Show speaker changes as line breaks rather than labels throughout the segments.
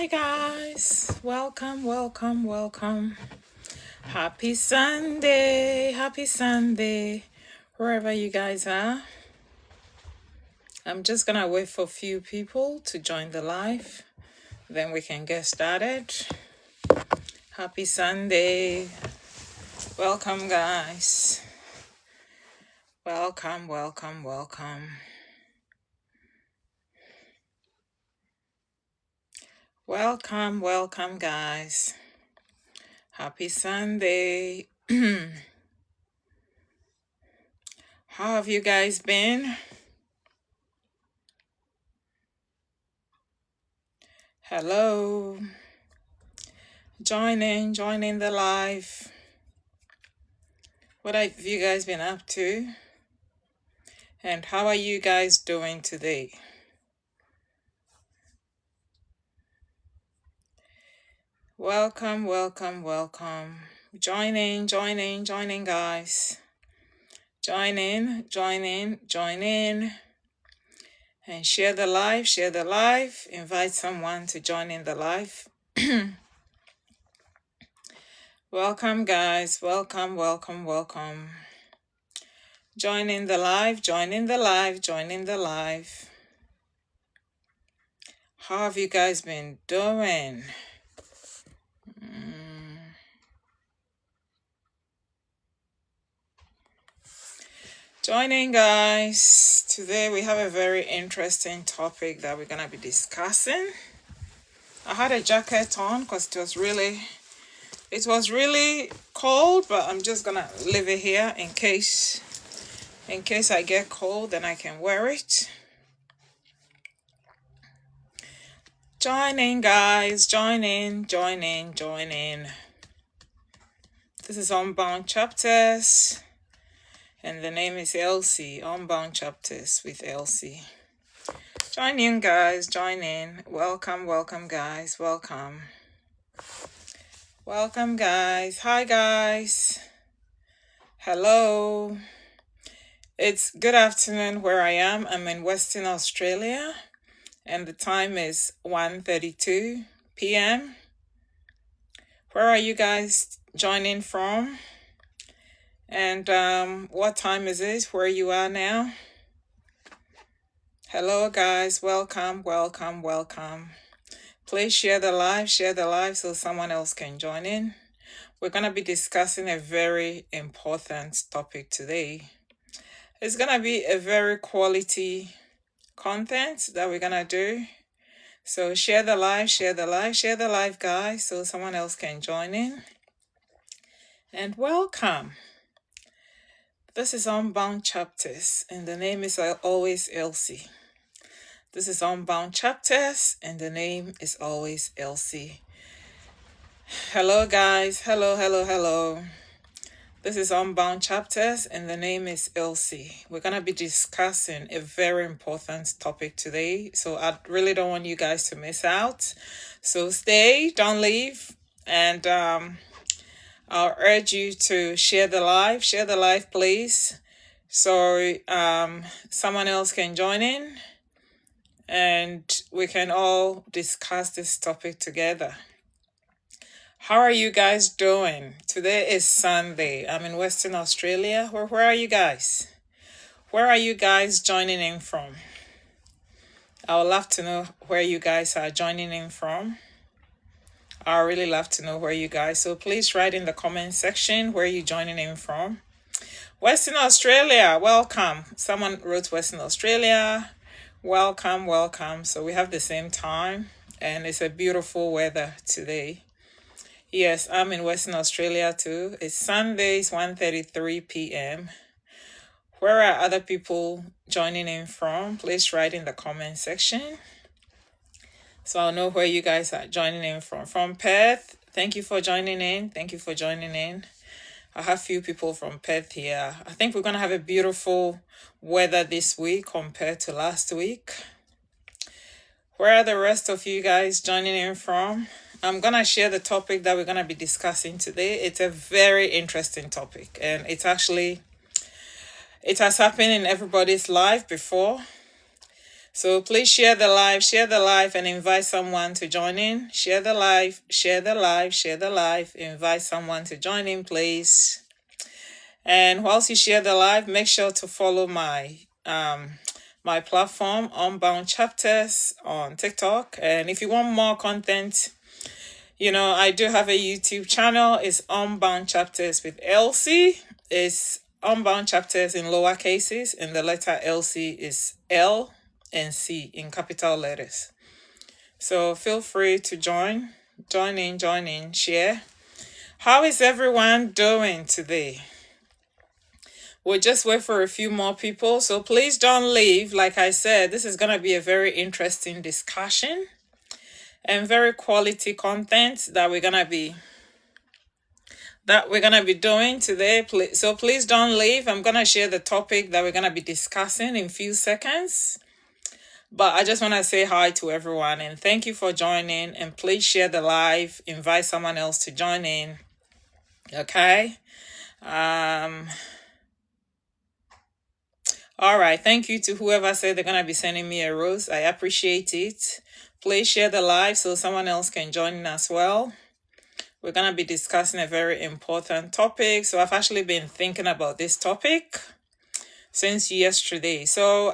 Hi guys, welcome, welcome, welcome. Happy Sunday, wherever you guys are. I'm just gonna wait for a few people to join the live, then we can get started. Happy Sunday, welcome guys. Welcome, welcome, welcome. Welcome, welcome guys. Happy Sunday. How have you guys been? Hello. Join in the live. What have you guys been up to? And how are you guys doing today? Welcome, welcome, welcome. Join in, guys. Join in. And share the live. Invite someone to join in the live. Welcome, guys. Welcome. Join in the live. How have you guys been doing? Join in, guys. Today we have a very interesting topic that we're gonna be discussing. I had a jacket on because it was really cold, but I'm just gonna leave it here in case I get cold, then I can wear it. Join in, guys. Join in. This is Unbound Chapters, and the name is Elsie. Unbound Chapters with Elsie. Join in, guys. Join in. Welcome, guys. Welcome, guys. Hi, guys. Hello. It's good afternoon where I am. I'm in Western Australia, and the time is 1:32 p.m. Where are you guys joining from? And what time is it where you are now? Hello, guys. Welcome. Please share the live so someone else can join in. We're going to be discussing a very important topic today. It's going to be a very quality content that we're going to do. So share the live, guys, so someone else can join in. And welcome. This is Unbound Chapters, and the name is always Elsie. This is Unbound Chapters, and the name is always Elsie. Hello, guys. Hello. This is Unbound Chapters, and the name is Elsie. We're going to be discussing a very important topic today, so I really don't want you guys to miss out. So stay, don't leave, and I'll urge you to share the live, please, so someone else can join in, and we can all discuss this topic together. How are you guys doing? Today is Sunday. I'm in Western Australia. Where are you guys? Where are you guys joining in from? I would love to know where you guys are joining in from. I really love to know where you guys. So please write in the comment section where you're joining in from. Western Australia, welcome. Someone wrote Western Australia. Welcome. So we have the same time, and it's a beautiful weather today. Yes, I'm in Western Australia too. It's Sunday, it's 1:33 p.m. Where are other people joining in from? Please write in the comment section so I'll know where you guys are joining in from. From Perth, thank you for joining in. I have few people from Perth here. I think we're going to have a beautiful weather this week compared to last week. Where are the rest of you guys joining in from? I'm going to share the topic that we're going to be discussing today. It's a very interesting topic, and it has happened in everybody's life before. So please share the live, and invite someone to join in. Share the live, share the live, share the live. Invite someone to join in, please. And whilst you share the live, make sure to follow my platform, Unbound Chapters, on TikTok. And if you want more content, I do have a YouTube channel. It's Unbound Chapters with Elsie. It's Unbound Chapters in lower cases, and the letter Elsie is L and C in capital letters. So feel free to join in, share. How is everyone doing today? We'll just wait for a few more people. So please don't leave. Like I said, this is going to be a very interesting discussion and very quality content that we're going to be doing today. So please don't leave. I'm going to share the topic that we're going to be discussing in a few seconds. But I just want to say hi to everyone and thank you for joining. And please share the live. Invite someone else to join in. Okay. All right. Thank you to whoever said they're going to be sending me a rose. I appreciate it. Please share the live so someone else can join in as well. We're going to be discussing a very important topic. So I've actually been thinking about this topic since yesterday. So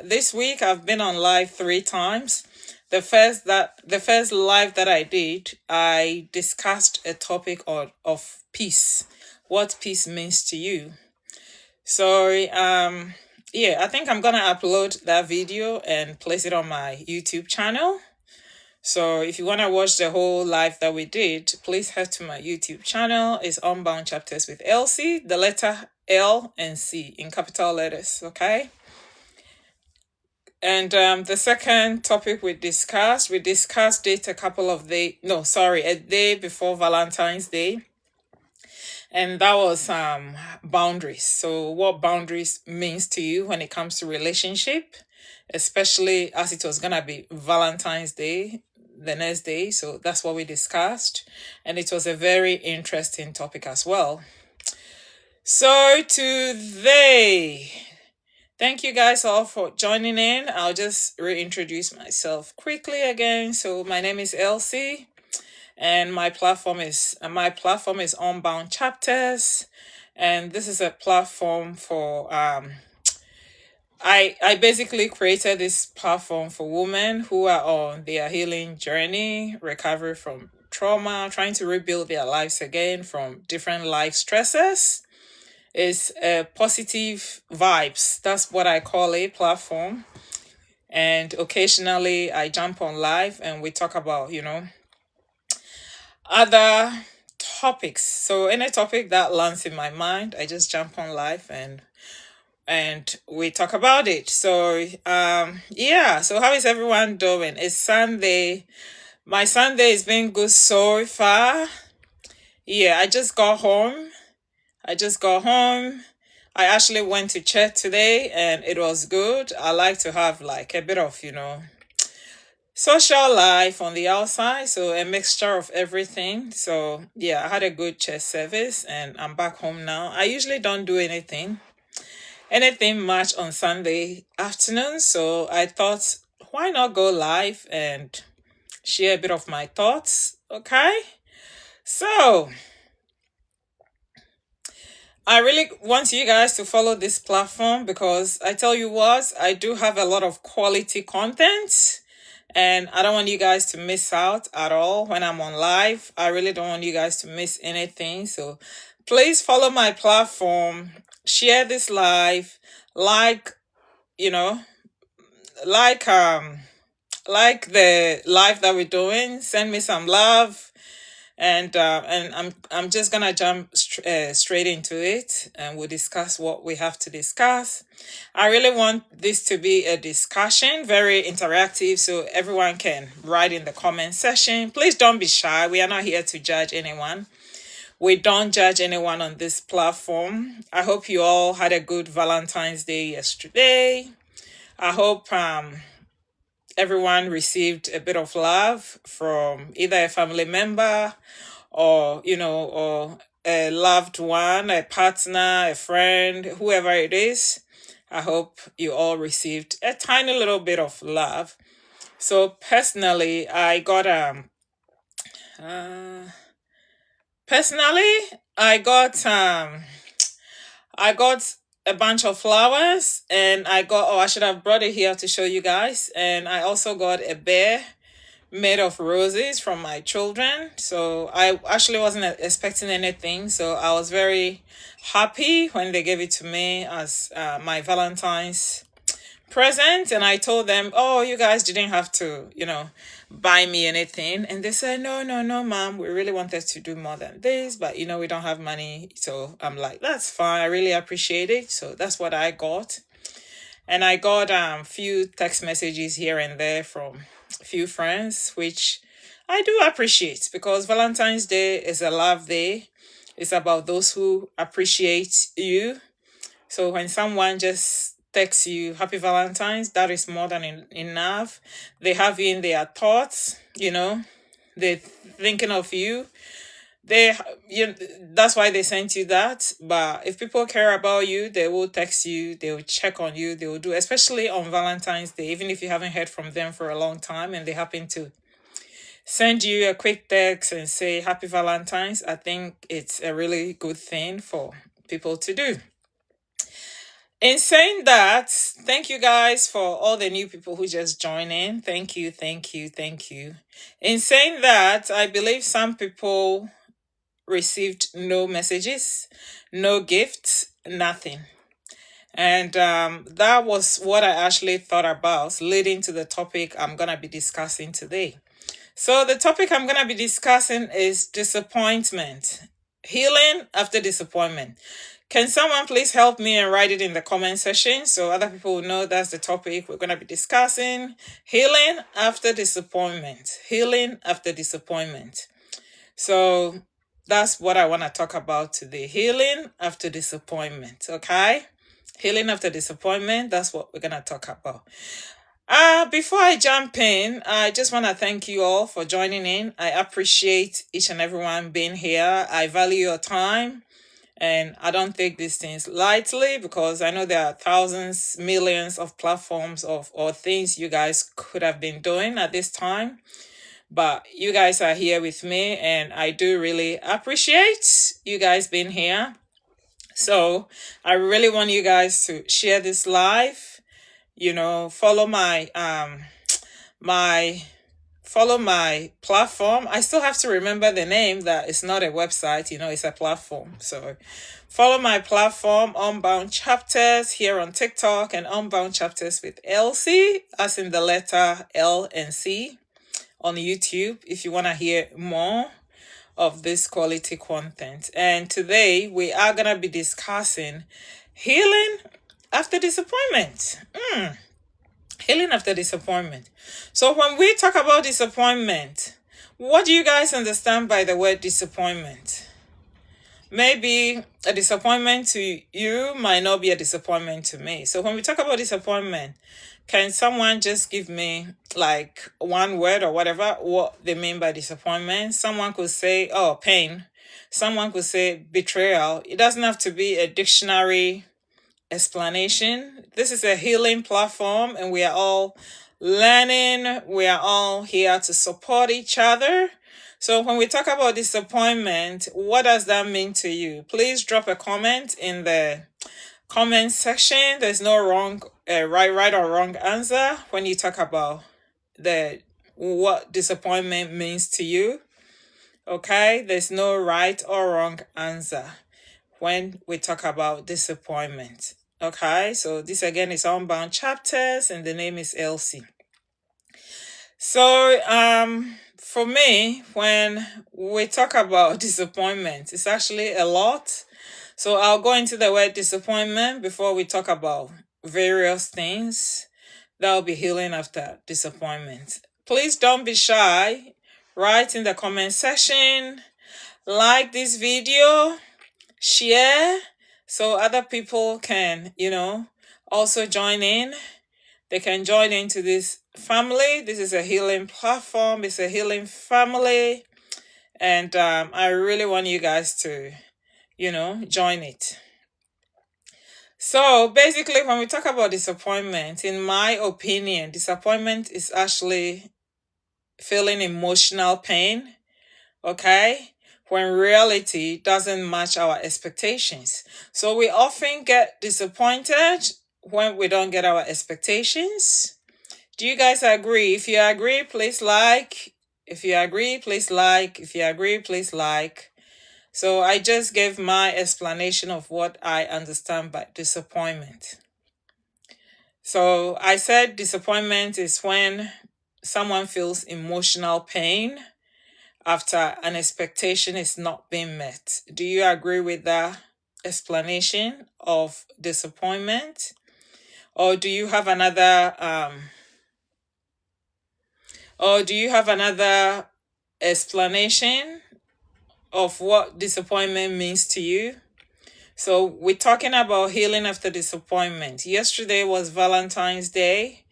this week I've been on live 3 times. The first live that I did, I discussed a topic of peace. What peace means to you. So yeah, I think I'm gonna upload that video and place it on my YouTube channel. So if you want to watch the whole live that we did, please head to my YouTube channel. It's Unbound Chapters with Elsie, the letter L and C in capital letters, okay? And the second topic we discussed it a day before Valentine's Day. And that was boundaries. So what boundaries means to you when it comes to relationship, especially as it was going to be Valentine's Day the next day. So that's what we discussed. And it was a very interesting topic as well. So today, thank you guys all for joining in. I'll just reintroduce myself quickly again. So my name is Elsie. And my platform is Unbound Chapters, and this is a platform for I basically created this platform for women who are on their healing journey, recovery from trauma, trying to rebuild their lives again from different life stresses. It's positive vibes. That's what I call a platform. And occasionally I jump on live and we talk about, other topics. So any topic that lands in my mind, I just jump on live and we talk about it. So yeah, so how is everyone doing? It's Sunday. My Sunday is been good so far. Yeah, I just got home. I actually went to church today and it was good. I like to have like a bit of, social life on the outside, so a mixture of everything. So yeah, I had a good church service and I'm back home now. I usually don't do anything much on Sunday afternoon, so I thought, why not go live and share a bit of my thoughts. Okay, so I really want you guys to follow this platform because I tell you what, I do have a lot of quality content. And I don't want you guys to miss out at all when I'm on live. I really don't want you guys to miss anything. So please follow my platform, share this live, like the live that we're doing. Send me some love. And I'm just gonna jump straight into it, and we'll discuss what we have to discuss. I really want this to be a discussion, very interactive, so everyone can write in the comment section. Please don't be shy. We are not here to judge anyone. We don't judge anyone on this platform. I hope you all had a good Valentine's Day yesterday. I hope everyone received a bit of love from either a family member or a loved one, a partner, a friend, whoever it is. I hope you all received a tiny little bit of love. So personally, uh, personally I got a bunch of flowers, and I should have brought it here to show you guys. And I also got a bear made of roses from my children. So I actually wasn't expecting anything. So I was very happy when they gave it to me as my Valentine's present. And I told them, oh, you guys didn't have to, buy me anything. And they said, no, no, no, mom, we really wanted to do more than this, but we don't have money. So I'm like, that's fine. I really appreciate it. So that's what I got. And I got few text messages here and there from a few friends, which I do appreciate, because Valentine's Day is a love day. It's about those who appreciate you. So when someone just texts you Happy Valentine's, that is more than enough. They have you in their thoughts, they're thinking of you. They you That's why they sent you that. But if people care about you, they will text you, they will check on you, they will do, especially on Valentine's Day, even if you haven't heard from them for a long time and they happen to send you a quick text and say Happy Valentine's. I think it's a really good thing for people to do. In saying that, thank you guys for all the new people who just joined in. Thank you, thank you, thank you. In saying that, I believe some people received no messages, no gifts, nothing. And that was what I actually thought about, leading to the topic I'm going to be discussing today. So, the topic I'm going to be discussing is disappointment, healing after disappointment. Can someone please help me and write it in the comment section so other people will know that's the topic we're going to be discussing? Healing after disappointment. Healing after disappointment. So that's what I want to talk about today. Healing after disappointment. Okay? Healing after disappointment. That's what we're going to talk about. Before I jump in, I just want to thank you all for joining in. I appreciate each and everyone being here. I value your time. And I don't take these things lightly, because I know there are thousands, millions of platforms or things you guys could have been doing at this time. But you guys are here with me, and I do really appreciate you guys being here. So I really want you guys to share this live, follow my platform. I still have to remember the name, that it's not a website, it's a platform. So follow my platform, Unbound Chapters, here on TikTok, and Unbound Chapters with Elsie, as in the letter L and C, on YouTube, if you want to hear more of this quality content. And today we are going to be discussing healing after disappointment. Healing after disappointment. So when we talk about disappointment, what do you guys understand by the word disappointment? Maybe a disappointment to you might not be a disappointment to me. So when we talk about disappointment, can someone just give me like one word or whatever what they mean by disappointment? Someone could say, oh, pain. Someone could say betrayal. It doesn't have to be a dictionary explanation. This is a healing platform, and we are all learning. We are all here to support each other. So when we talk about disappointment, what does that mean to you? Please drop a comment in the comment section. There's no right or wrong answer when you talk about what disappointment means to you. Okay, there's no right or wrong answer when we talk about disappointment. Okay, so this again is Unbound Chapters, and the name is Elsie. So for me, when we talk about disappointment, it's actually a lot. So I'll go into the word disappointment before we talk about various things that will be healing after disappointment. Please don't be shy. Write in the comment section, like this video, share, so other people can, also join in. They can join into this family. This is a healing platform. It's a healing family. And I really want you guys to, join it. So basically, when we talk about disappointment, in my opinion, disappointment is actually feeling emotional pain, okay, when reality doesn't match our expectations. So we often get disappointed when we don't get our expectations. Do you guys agree? If you agree, please like. If you agree, please like. If you agree, please like. So I just gave my explanation of what I understand by disappointment. So I said disappointment is when someone feels emotional pain after an expectation is not being met. Do you agree with that explanation of disappointment? Or do you have another explanation of what disappointment means to you? So we're talking about healing after disappointment. Yesterday was Valentine's Day.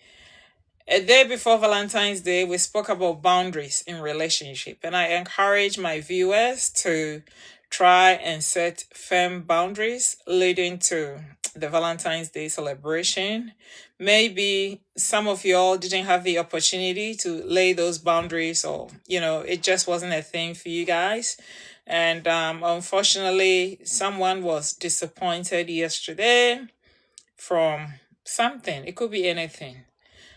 A day before Valentine's Day, we spoke about boundaries in relationship, and I encourage my viewers to try and set firm boundaries leading to the Valentine's Day celebration. Maybe some of y'all didn't have the opportunity to lay those boundaries, or it just wasn't a thing for you guys. And unfortunately, someone was disappointed yesterday from something. It could be anything.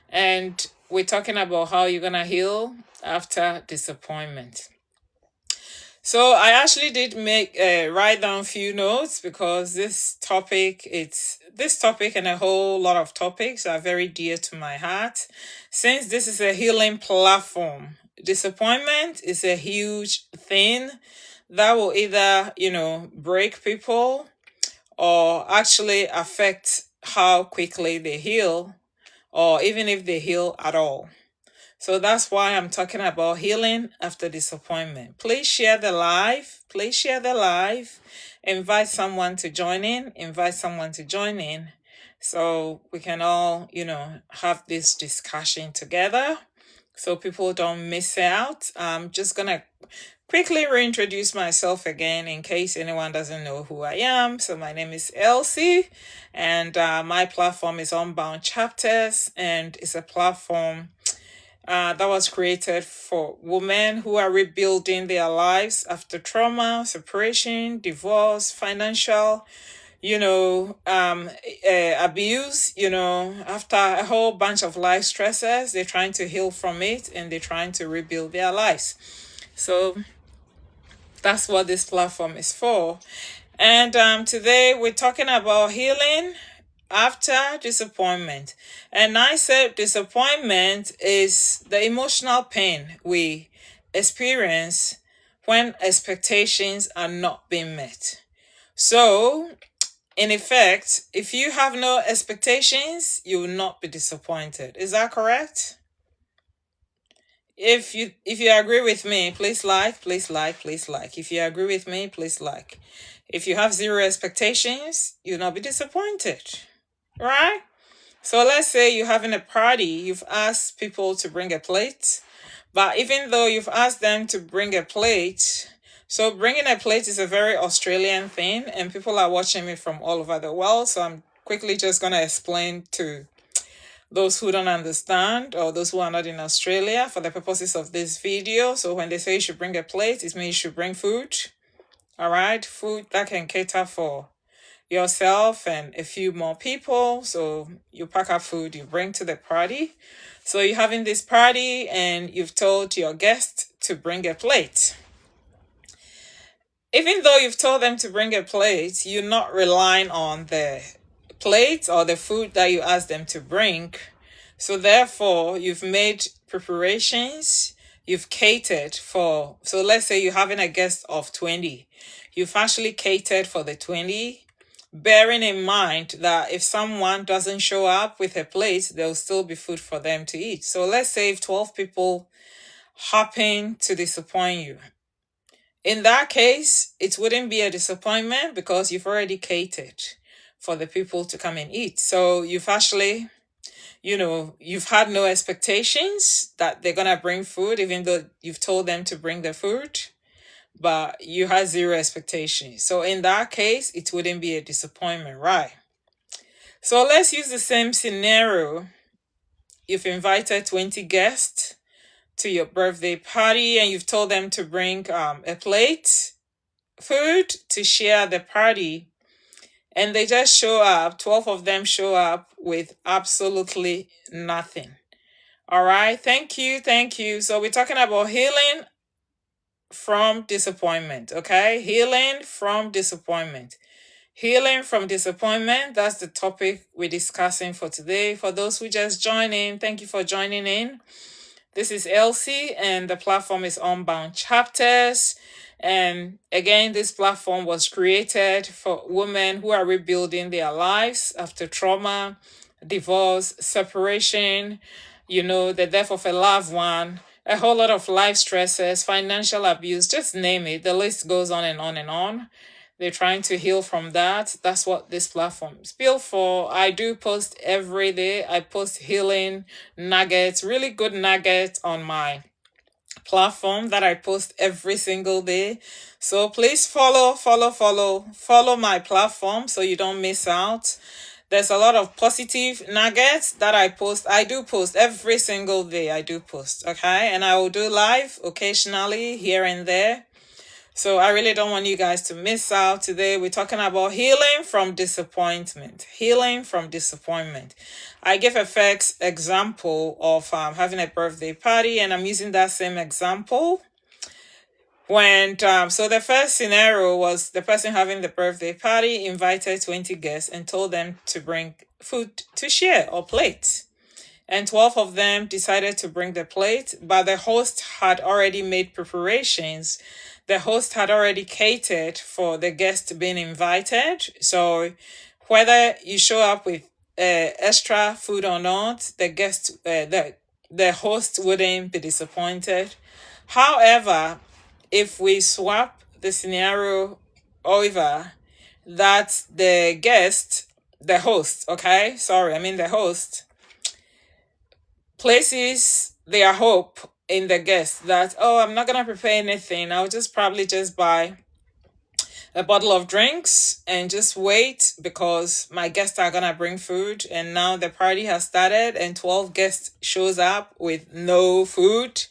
And we're talking about how you're gonna heal after disappointment. So I actually did make write down a few notes because this topic and a whole lot of topics are very dear to my heart. Since this is a healing platform, disappointment is a huge thing that will either break people or actually affect how quickly they heal, or even if they heal at all. So that's why I'm talking about healing after disappointment. Please share the live. Please share the live. Invite someone to join in. Invite someone to join in so we can all, have this discussion together so people don't miss out. I'm just going to quickly reintroduce myself again in case anyone doesn't know who I am. So my name is Elsie, and my platform is Unbound Chapters, and it's a platform that was created for women who are rebuilding their lives after trauma, separation, divorce, financial, abuse, after a whole bunch of life stresses. They're trying to heal from it and they're trying to rebuild their lives. So that's what this platform is for. And today we're talking about healing after disappointment. And I said disappointment is the emotional pain we experience when expectations are not being met. So, in effect, if you have no expectations, you will not be disappointed. Is that correct? If you agree with me, please like, please like, please like. If you agree with me, please like. If you have zero expectations, you'll not be disappointed. Right? So let's say you're having a party, you've asked people to bring a plate, but even though you've asked them to bring a plate, so bringing a plate is a very Australian thing, and people are watching me from all over the world. So I'm quickly just going to explain to those who don't understand or those who are not in Australia for the purposes of this video. So when they say you should bring a plate, it means you should bring food. All right, food that can cater for yourself and a few more people. So you pack up food, you bring to the party. So you're having this party and you've told your guest to bring a plate. Even though you've told them to bring a plate, you're not relying on the plate or the food that you asked them to bring. So therefore, you've made preparations, you've catered for, so let's say you're having a guest of 20. You've actually catered for the 20, bearing in mind that if someone doesn't show up with a plate, there'll still be food for them to eat. So let's say if 12 people happen to disappoint you. In that case, it wouldn't be a disappointment because you've already catered for the people to come and eat. So you've actually, you've had no expectations that they're going to bring food, even though you've told them to bring the food, but you had zero expectations. So in that case, it wouldn't be a disappointment, right? So let's use the same scenario. You've invited 20 guests to your birthday party and you've told them to bring a plate food to share the party, and they just show up. 12 of them show up with absolutely nothing. All right, thank you, thank you. So we're talking about healing from disappointment. Okay, healing from disappointment. Healing from disappointment, that's the topic we're discussing for today. For those who just joined in, thank you for joining in. This is Elsie, and the platform is Unbound Chapters. And again, this platform was created for women who are rebuilding their lives after trauma, divorce, separation, the death of a loved one, a whole lot of life stresses, financial abuse, just name it. The list goes on and on and on. They're trying to heal from that. That's what this platform is built for. I do post every day. I post healing nuggets, really good nuggets on my platform that I post every single day. So please follow my platform so you don't miss out. There's a lot of positive nuggets that I post. I do post every single day. I do post, okay? And I will do live occasionally here and there. So I really don't want you guys to miss out. Today we're talking about healing from disappointment. Healing from disappointment. I give a first example of having a birthday party, and I'm using that same example. So the first scenario was the person having the birthday party invited 20 guests and told them to bring food to share or plate. And 12 of them decided to bring the plate, but the host had already made preparations. The host had already catered for the guests being invited. So whether you show up with extra food or not, the host wouldn't be disappointed. However, if we swap the scenario over, that the host places their hope in the guest that, oh, I'm not going to prepare anything. I'll probably just buy a bottle of drinks and just wait because my guests are going to bring food. And now the party has started and 12 guests shows up with no food.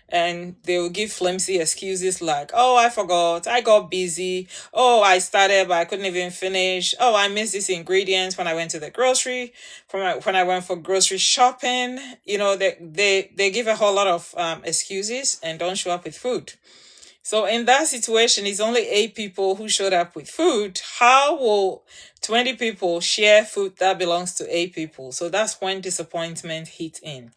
And they will give flimsy excuses like, oh, I forgot, I got busy, oh, I started but I couldn't even finish, oh, I missed these ingredients when I went to the grocery, when I went for grocery shopping. They give a whole lot of excuses and don't show up with food. So in that situation, it's only 8 people who showed up with food. How will 20 people share food that belongs to 8 people? So that's when disappointment hit in.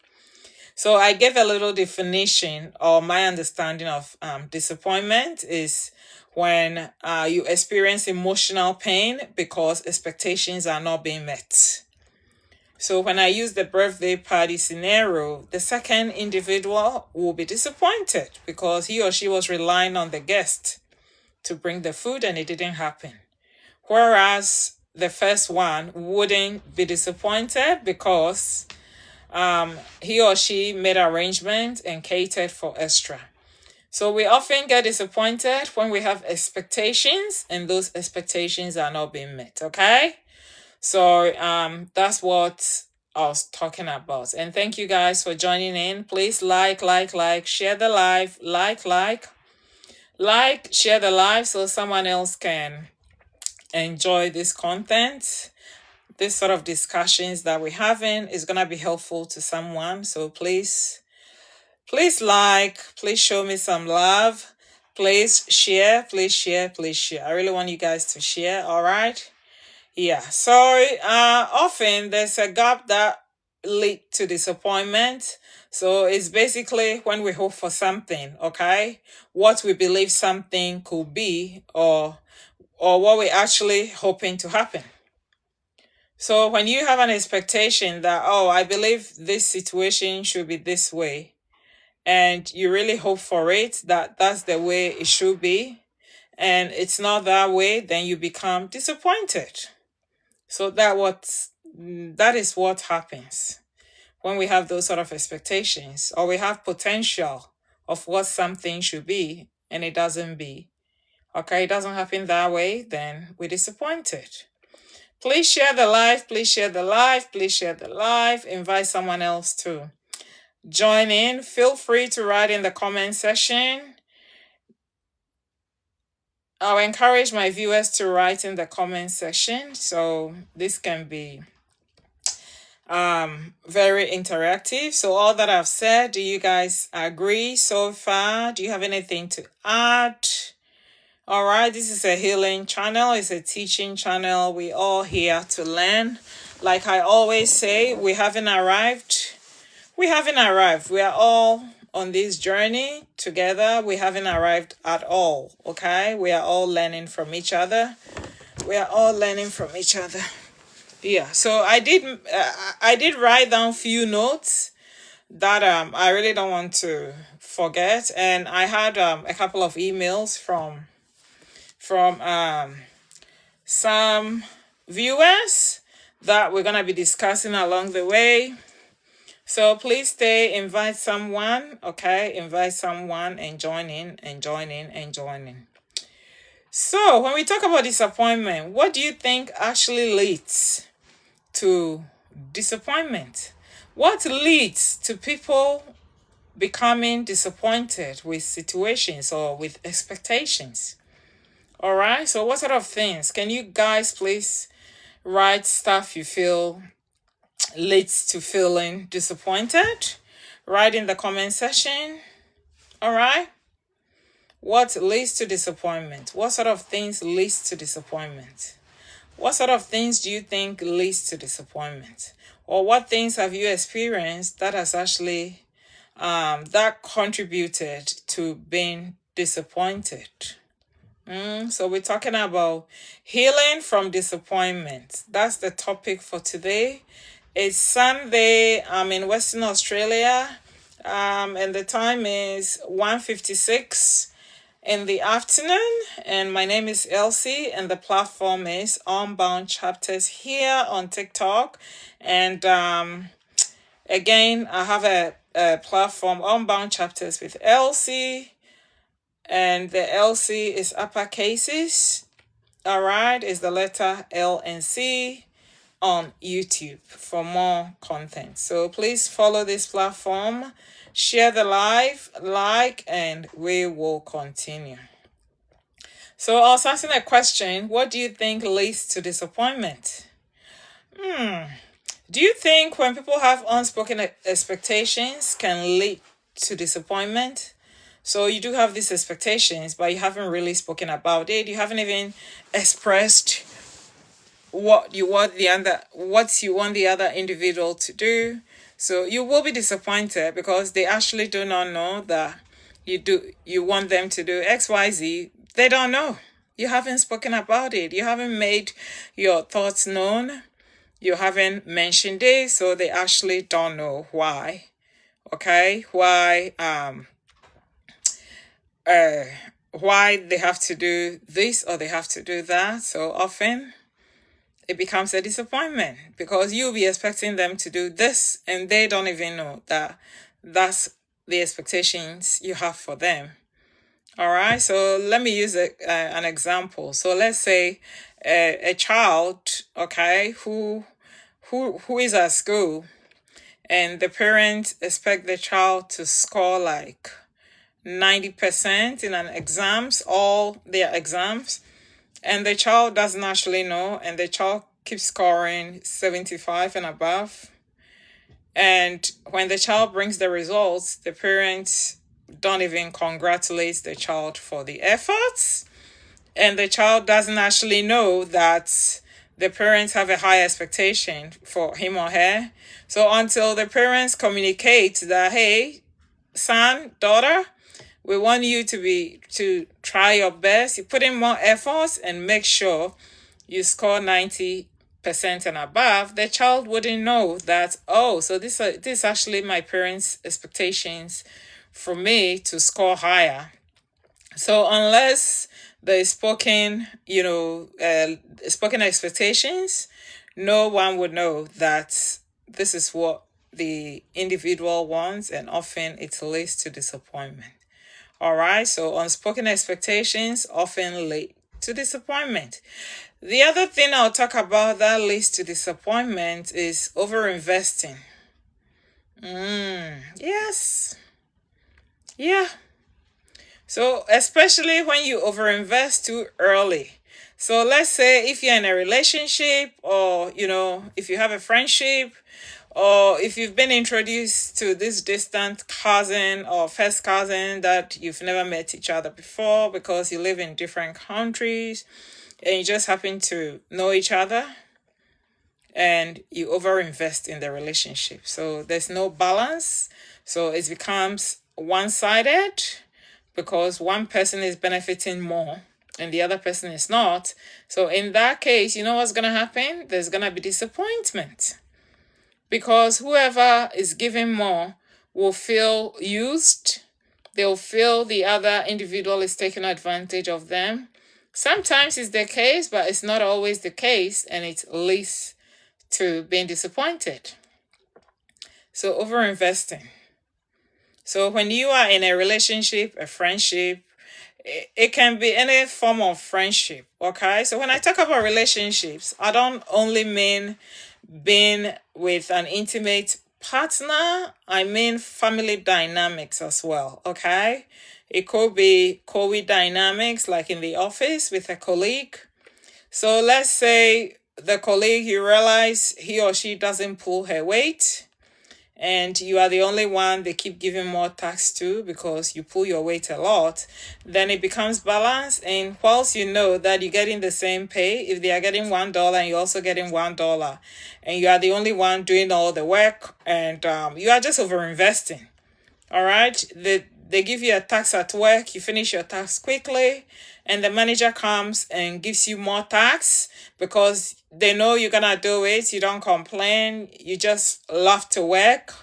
So I gave a little definition, or my understanding of disappointment is when you experience emotional pain because expectations are not being met. So when I use the birthday party scenario, the second individual will be disappointed because he or she was relying on the guest to bring the food and it didn't happen. Whereas the first one wouldn't be disappointed because he or she made arrangements and catered for extra. So we often get disappointed when we have expectations and those expectations are not being met, okay? So that's what I was talking about. And thank you guys for joining in. Please like, share the live, share the live so someone else can enjoy this content. This sort of discussions that we're having is going to be helpful to someone. So please show me some love. Please share. I really want you guys to share. All right. Yeah. So often there's a gap that lead to disappointment. So it's basically when we hope for something, okay? What we believe something could be or what we're actually hoping to happen. So when you have an expectation that, oh, I believe this situation should be this way, and you really hope for it, that that's the way it should be, and it's not that way, then you become disappointed. So that is what happens when we have those sort of expectations, or we have potential of what something should be, and it doesn't be. Okay, it doesn't happen that way, then we're disappointed. Please share the live. Please share the live. Please share the live. Invite someone else to join in. Feel free to write in the comment section. I'll encourage my viewers to write in the comment section so this can be very interactive. So all that I've said, do you guys agree so far? Do you have anything to add? All right, this is a healing channel. It's a teaching channel. We all here to learn. Like I always say, we haven't arrived. We haven't arrived. We are all on this journey together. We haven't arrived at all. Okay, we are all learning from each other. We are all learning from each other. Yeah. So I did write down few notes that I really don't want to forget, and I had a couple of emails from some viewers that we're gonna be discussing along the way. So please stay, invite someone, okay? Invite someone and join in and join in and join in. So when we talk about disappointment, what do you think actually leads to disappointment? What leads to people becoming disappointed with situations or with expectations? All right, so what sort of things? Can you guys please write stuff you feel leads to feeling disappointed? Write in the comment section. All right. What leads to disappointment? What sort of things leads to disappointment? What sort of things do you think leads to disappointment? Or what things have you experienced that has actually that contributed to being disappointed? So we're talking about healing from disappointment. That's the topic for today. It's Sunday. I'm in Western Australia, and the time is 1:56 in the afternoon. And my name is Elsie, and the platform is Unbound Chapters here on TikTok. And again, I have a platform, Unbound Chapters with Elsie. And the LC is upper cases. All right, is the letter L and C on YouTube for more content. So please follow this platform, share the live, like, and we will continue. So I was asking a question. What do you think leads to disappointment? Do you think when people have unspoken expectations can lead to disappointment? So you do have these expectations, but you haven't really spoken about it. You haven't even expressed what you want the other individual to do. So you will be disappointed because they actually do not know that you want them to do XYZ. They don't know. You haven't spoken about it. You haven't made your thoughts known. You haven't mentioned it, so they actually don't know why. Okay? Why they have to do this or they have to do that. So often it becomes a disappointment because you'll be expecting them to do this and they don't even know that that's the expectations you have for them. All right, so let me use an example. So let's say a child, okay, who is at school, and the parents expect the child to score like 90% in all their exams, and the child doesn't actually know, and the child keeps scoring 75 and above. And when the child brings the results, the parents don't even congratulate the child for the efforts, and the child doesn't actually know that the parents have a high expectation for him or her. So until the parents communicate that, hey, son, daughter, we want you to try your best. You put in more efforts and make sure you score 90% and above. The child wouldn't know that, oh, so this is actually my parents' expectations for me to score higher. So unless there is spoken expectations, no one would know that this is what the individual wants, and often it leads to disappointment. All right, so unspoken expectations often lead to disappointment. The other thing I'll talk about that leads to disappointment is overinvesting. Yes. Yeah. So, especially when you overinvest too early. So, let's say if you're in a relationship, or, if you have a friendship, or if you've been introduced to this distant cousin or first cousin that you've never met each other before because you live in different countries and you just happen to know each other, and you overinvest in the relationship. So there's no balance. So it becomes one sided because one person is benefiting more and the other person is not. So in that case, you know what's going to happen? There's going to be disappointment because whoever is giving more will feel used. They'll feel the other individual is taking advantage of them. Sometimes it's the case, but it's not always the case, and it leads to being disappointed. So, overinvesting. So, when you are in a relationship, a friendship, it can be any form of friendship. Okay. So, when I talk about relationships, I don't only mean being with an intimate partner, I mean family dynamics as well. Okay. It could be co-ed dynamics, like in the office with a colleague. So let's say the colleague, you realize he or she doesn't pull her weight, and you are the only one they keep giving more tax to because you pull your weight a lot. Then it becomes balanced, and whilst you know that you're getting the same pay, if they are getting $1 and you're also getting $1, and you are the only one doing all the work, and you are just over investing. All right, they give you a tax at work, you finish your tax quickly, and the manager comes and gives you more tax because they know you're gonna do it. You don't complain, you just love to work,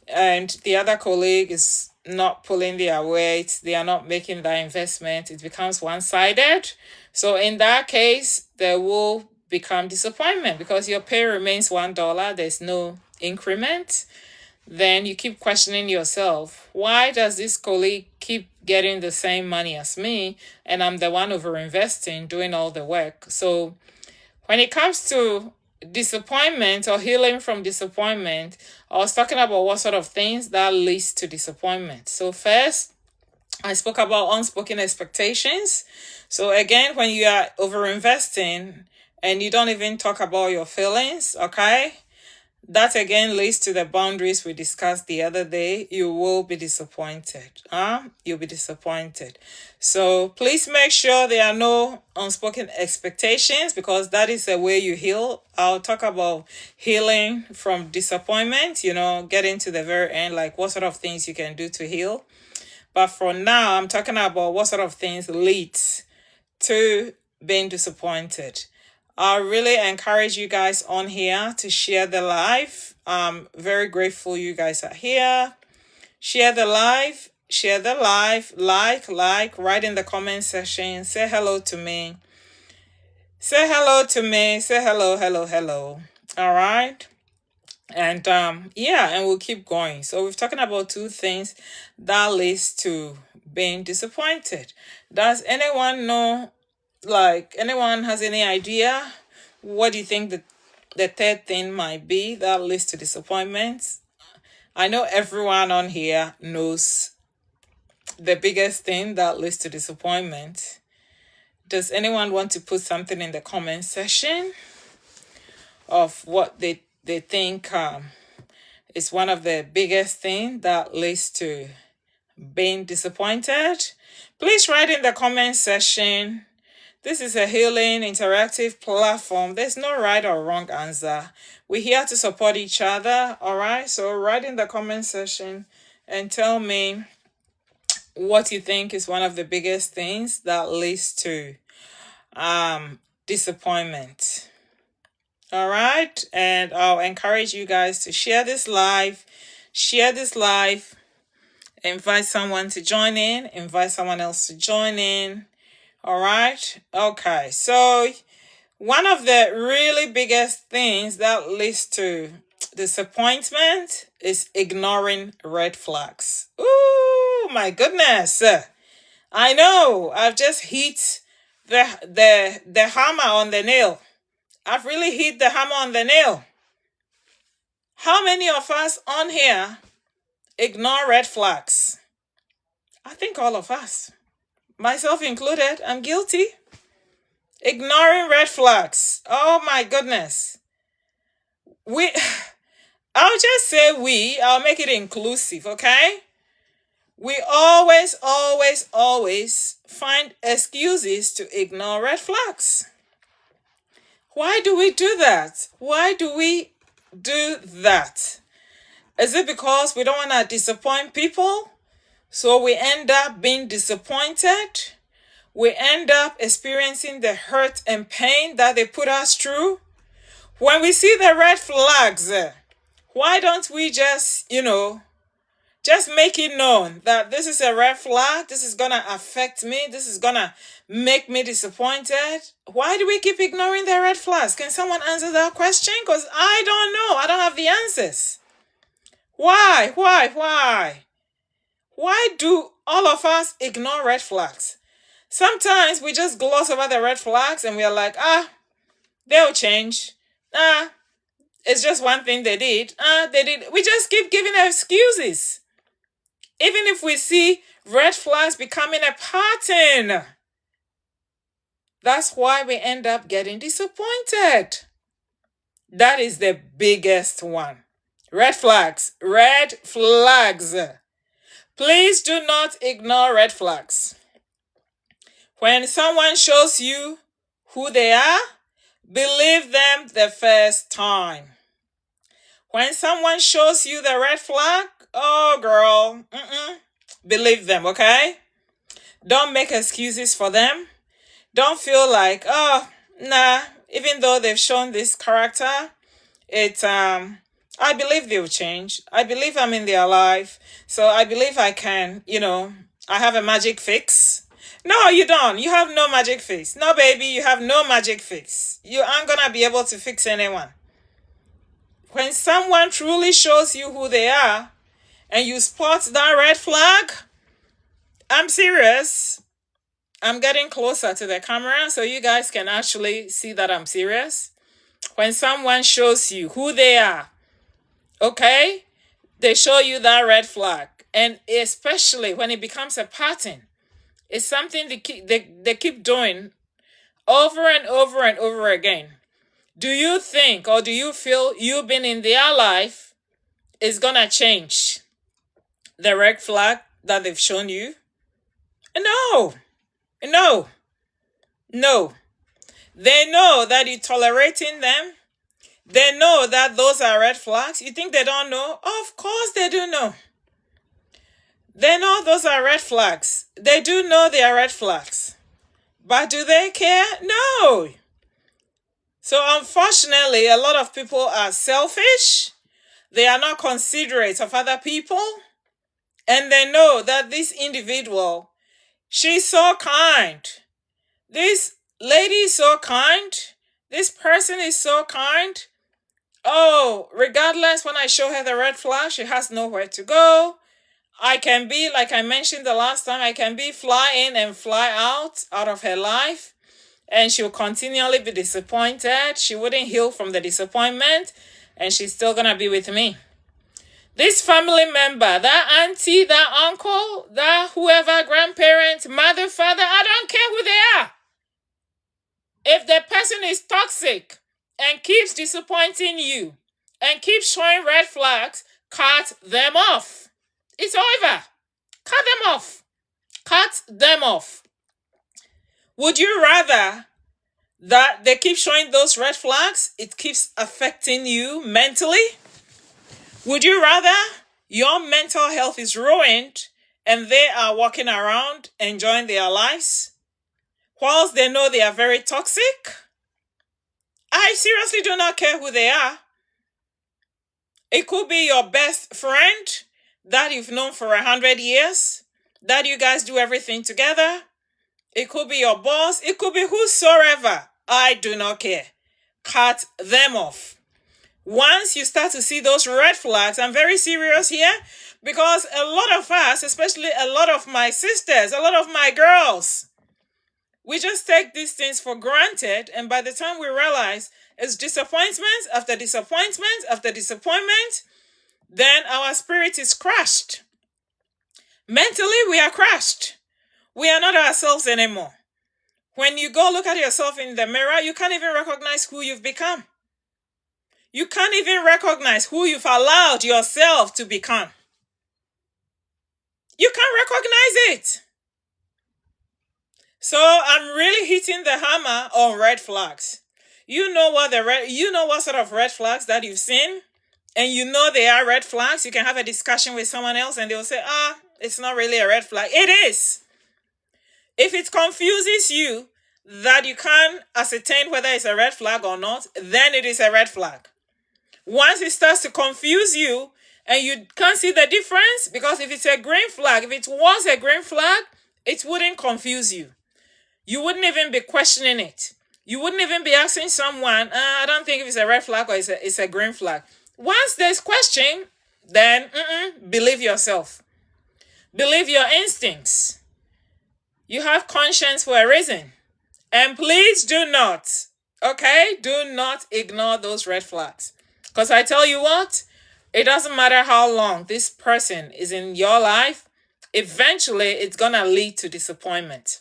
and the other colleague is not pulling their weight, they are not making that investment. It becomes one-sided. So in that case, there will become disappointment because your pay remains $1, there's no increment. Then you keep questioning yourself, why does this colleague keep getting the same money as me and I'm the one over investing, doing all the work? So when it comes to disappointment or healing from disappointment, I was talking about what sort of things that leads to disappointment. So first, I spoke about unspoken expectations. So again, when you are over investing and you don't even talk about your feelings, okay? That again leads to the boundaries we discussed the other day. You will be disappointed. You'll be disappointed. So please make sure there are no unspoken expectations because that is the way you heal. I'll talk about healing from disappointment, getting to the very end, like what sort of things you can do to heal. But for now, I'm talking about what sort of things leads to being disappointed. I really encourage you guys on here to share the live. I'm very grateful you guys are here. Share the live, write in the comment section, say hello to me. Say hello to me, say hello. All right. And and we'll keep going. So we're talking about two things that leads to being disappointed. Does anyone know, anyone has any idea what do you think the third thing might be that leads to disappointment? I know everyone on here knows the biggest thing that leads to disappointment. Does anyone want to put something in the comment section of what they think is one of the biggest things that leads to being disappointed? Please write in the comment section. This is a healing interactive platform. There's no right or wrong answer. We're here to support each other, all right? So write in the comment section and tell me what you think is one of the biggest things that leads to disappointment. All right? And I'll encourage you guys to share this live. Invite someone to join in. Invite someone else to join in. All right. Okay. So one of the really biggest things that leads to disappointment is ignoring red flags. Ooh, my goodness. I know I've just hit the hammer on the nail. I've really hit the hammer on the nail. How many of us on here ignore red flags? I think all of us, myself included. I'm guilty. Ignoring red flags. Oh my goodness. I'll just say I'll make it inclusive, okay? We always find excuses to ignore red flags. Why do we do that? Why do we do that? Is it because we don't want to disappoint people? So we end up being disappointed? We end up experiencing the hurt and pain that they put us through? When we see the red flags, why don't we just make it known that this is a red flag, this is gonna affect me, this is gonna make me disappointed? Why do we keep ignoring the red flags? Can someone answer that question? Because I don't know. I don't have the answers. Why do all of us ignore red flags? Sometimes we just gloss over the red flags and we are like, they'll change. It's just one thing they did. They did. We just keep giving excuses. Even if we see red flags becoming a pattern, that's why we end up getting disappointed. That is the biggest one. Red flags. Red flags. Please do not ignore red flags. When someone shows you who they are, believe them the first time. When someone shows you the red flag, oh girl, believe them, okay? Don't make excuses for them. Don't feel like, even though they've shown this character, I believe they'll change. I believe I'm in their life. So I believe I can, I have a magic fix. No, you don't. You have no magic fix. No, baby, you have no magic fix. You aren't going to be able to fix anyone. When someone truly shows you who they are and you spot that red flag, I'm serious. I'm getting closer to the camera so you guys can actually see that I'm serious. When someone shows you who they are, okay, they show you that red flag. And especially when it becomes a pattern, it's something they keep doing over and over and over again. Do you think or do you feel you being in their life is going to change the red flag that they've shown you? No. They know that you're tolerating them. They know that those are red flags. You think they don't know? Of course they do know. They know those are red flags. They do know they are red flags. But do they care? No. So unfortunately, a lot of people are selfish. They are not considerate of other people. And they know that this individual, she's so kind. This lady is so kind. This person is so kind. Oh, regardless, when I show her the red flag, she has nowhere to go. I can be, like I mentioned the last time, I can be fly in and fly out of her life. And she'll continually be disappointed. She wouldn't heal from the disappointment. And she's still going to be with me. This family member, that auntie, that uncle, that whoever, grandparent, mother, father, I don't care who they are. If the person is toxic and keeps disappointing you and keeps showing red flags, cut them off. It's over. Cut them off. Cut them off. Would you rather that they keep showing those red flags? It keeps affecting you mentally. Would you rather your mental health is ruined and they are walking around enjoying their lives whilst they know they are very toxic? I seriously do not care who they are. It could be your best friend that you've known for 100 years, that you guys do everything together. It could be your boss. It could be whosoever. I do not care. Cut them off. Once you start to see those red flags, I'm very serious here, because a lot of us, especially a lot of my sisters, a lot of my girls, We just take these things for granted, and by the time we realize it's disappointment after disappointment after disappointment, then our spirit is crushed. Mentally, we are crushed. We are not ourselves anymore. When you go look at yourself in the mirror, you can't even recognize who you've become. You can't even recognize who you've allowed yourself to become. You can't recognize it. So I'm really hitting the hammer on red flags. You know what sort of red flags that you've seen, and you know they are red flags. You can have a discussion with someone else and they'll say, it's not really a red flag. It is. If it confuses you that you can't ascertain whether it's a red flag or not, then it is a red flag. Once it starts to confuse you and you can't see the difference, because if it's a green flag, if it was a green flag, it wouldn't confuse you. You wouldn't even be questioning it. You wouldn't even be asking someone, I don't think if it's a red flag or it's a green flag. Once there's question, then believe yourself. Believe your instincts. You have conscience for a reason. And please do not, do not ignore those red flags. Because I tell you what, it doesn't matter how long this person is in your life, eventually it's going to lead to disappointment.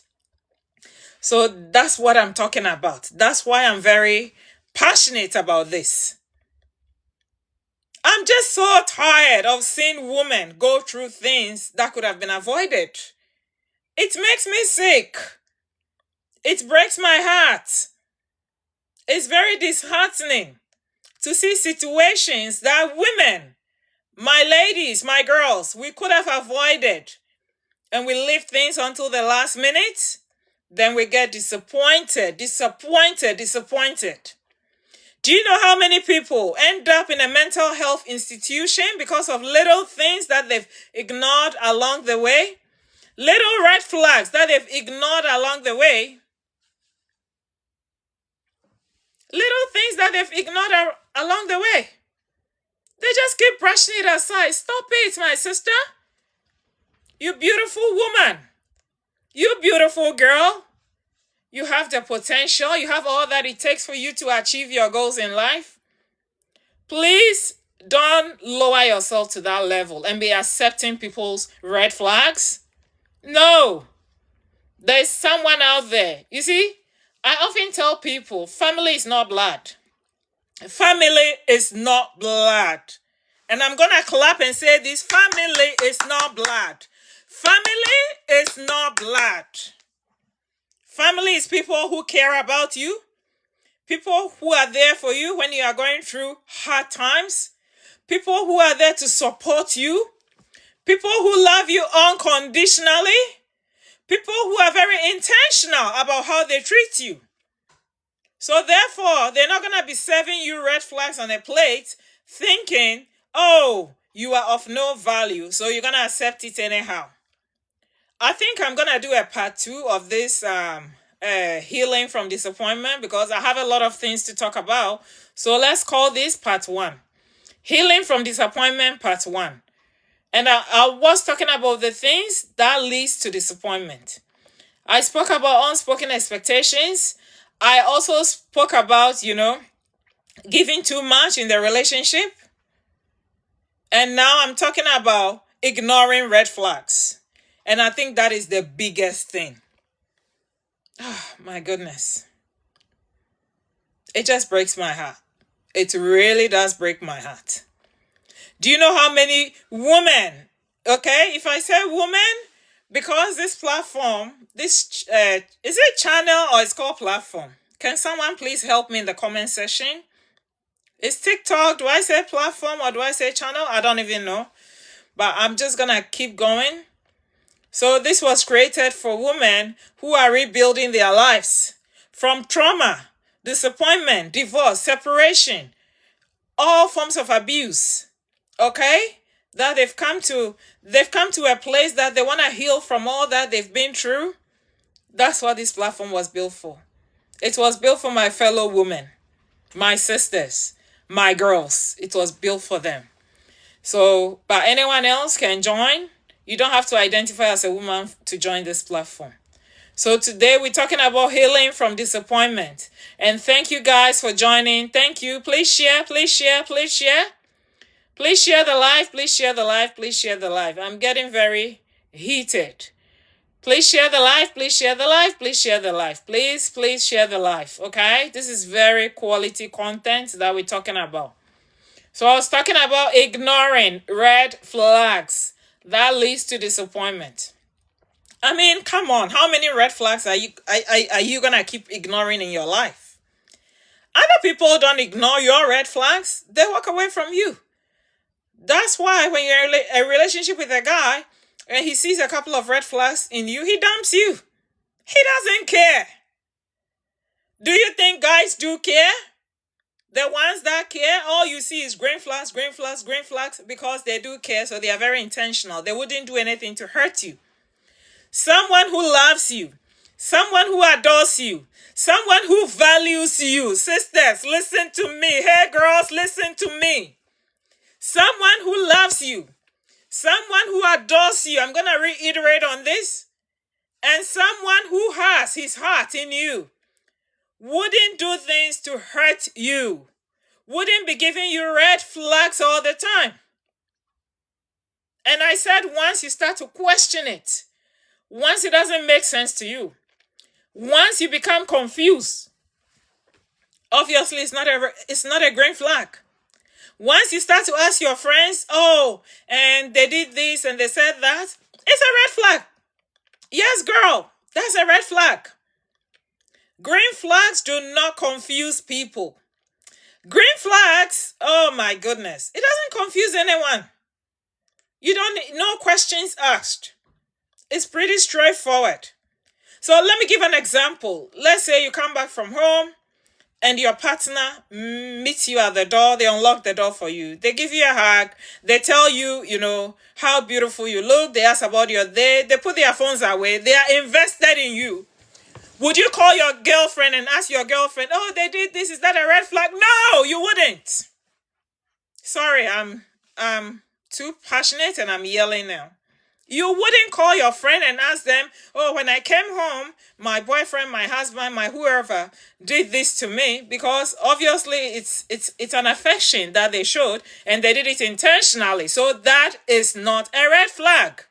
So that's what I'm talking about. That's why I'm very passionate about this. I'm just so tired of seeing women go through things that could have been avoided. It makes me sick. It breaks my heart. It's very disheartening to see situations that women, my ladies, my girls, we could have avoided. And we leave things until the last minute. Then we get disappointed. Do you know how many people end up in a mental health institution because of little things that they've ignored along the way? Little red flags that they've ignored along the way. Little things that they've ignored along the way. They just keep brushing it aside. Stop it, my sister. You beautiful woman. You beautiful girl. You have the potential. You have all that it takes for you to achieve your goals in life. Please don't lower yourself to that level and be accepting people's red flags. No. There's someone out there. You see, I often tell people, family is not blood. Family is not blood. And I'm going to clap and say this, family is not blood. Family is not blood. Family is people who care about you. People who are there for you when you are going through hard times. People who are there to support you. People who love you unconditionally. People who are very intentional about how they treat you. So therefore, they're not going to be serving you red flags on a plate thinking, oh, you are of no value, so you're going to accept it anyhow. I think I'm going to do a part 2 of this healing from disappointment, because I have a lot of things to talk about. So let's call this part 1. Healing from disappointment, part 1. And I was talking about the things that leads to disappointment. I spoke about unspoken expectations. I also spoke about, giving too much in the relationship. And now I'm talking about ignoring red flags. And I think that is the biggest thing. Oh, my goodness. It just breaks my heart. It really does break my heart. Do you know how many women, if I say women, because this platform, is it channel or it's called platform? Can someone please help me in the comment section? Is TikTok, do I say platform or do I say channel? I don't even know. But I'm just going to keep going. So this was created for women who are rebuilding their lives from trauma, disappointment, divorce, separation, all forms of abuse. That they've come to a place that they want to heal from all that they've been through. That's what this platform was built for. It was built for my fellow women, my sisters, my girls. It was built for them. So, but anyone else can join. You don't have to identify as a woman to join this platform. So today we're talking about healing from disappointment. And thank you guys for joining. Thank you. Please share, please share, please share. Please share the live, please share the live, please share the live. I'm getting very heated. Please share the live, please share the live, please share the live. Please share the live, okay? This is very quality content that we're talking about. So I was talking about ignoring red flags that leads to disappointment. I mean, come on, how many red flags are you gonna keep ignoring in your life? Other people don't ignore your red flags, they walk away from you. That's why when you're in a relationship with a guy and he sees a couple of red flags in you, he dumps you. He doesn't care. Do you think guys do care? The ones that care, all you see is green flags, green flags, green flags, because they do care, so they are very intentional. They wouldn't do anything to hurt you. Someone who loves you, someone who adores you, someone who values you. Sisters, listen to me. Hey girls, listen to me. Someone who loves you, someone who adores you. I'm going to reiterate on this. And someone who has his heart in you wouldn't do things to hurt you, wouldn't be giving you red flags all the time. And I said once you start to question it, once it doesn't make sense to you, once you become confused, obviously it's not a green flag. Once you start to ask your friends, oh, and they did this and they said that, it's a red flag. Yes, girl, that's a red flag. Green flags do not confuse people. Green flags, oh my goodness, it doesn't confuse anyone. You don't need no questions asked. It's pretty straightforward. So let me give an example. Let's say you come back from home and your partner meets you at the door. They unlock the door for you. They give you a hug. They tell you, how beautiful you look. They ask about your day. They put their phones away. They are invested in you. Would you call your girlfriend and ask your girlfriend, oh, they did this, is that a red flag? No, you wouldn't. Sorry, I'm too passionate and I'm yelling now. You wouldn't call your friend and ask them, oh, when I came home, my boyfriend, my husband, my whoever did this to me, because obviously it's an affection that they showed and they did it intentionally. So that is not a red flag.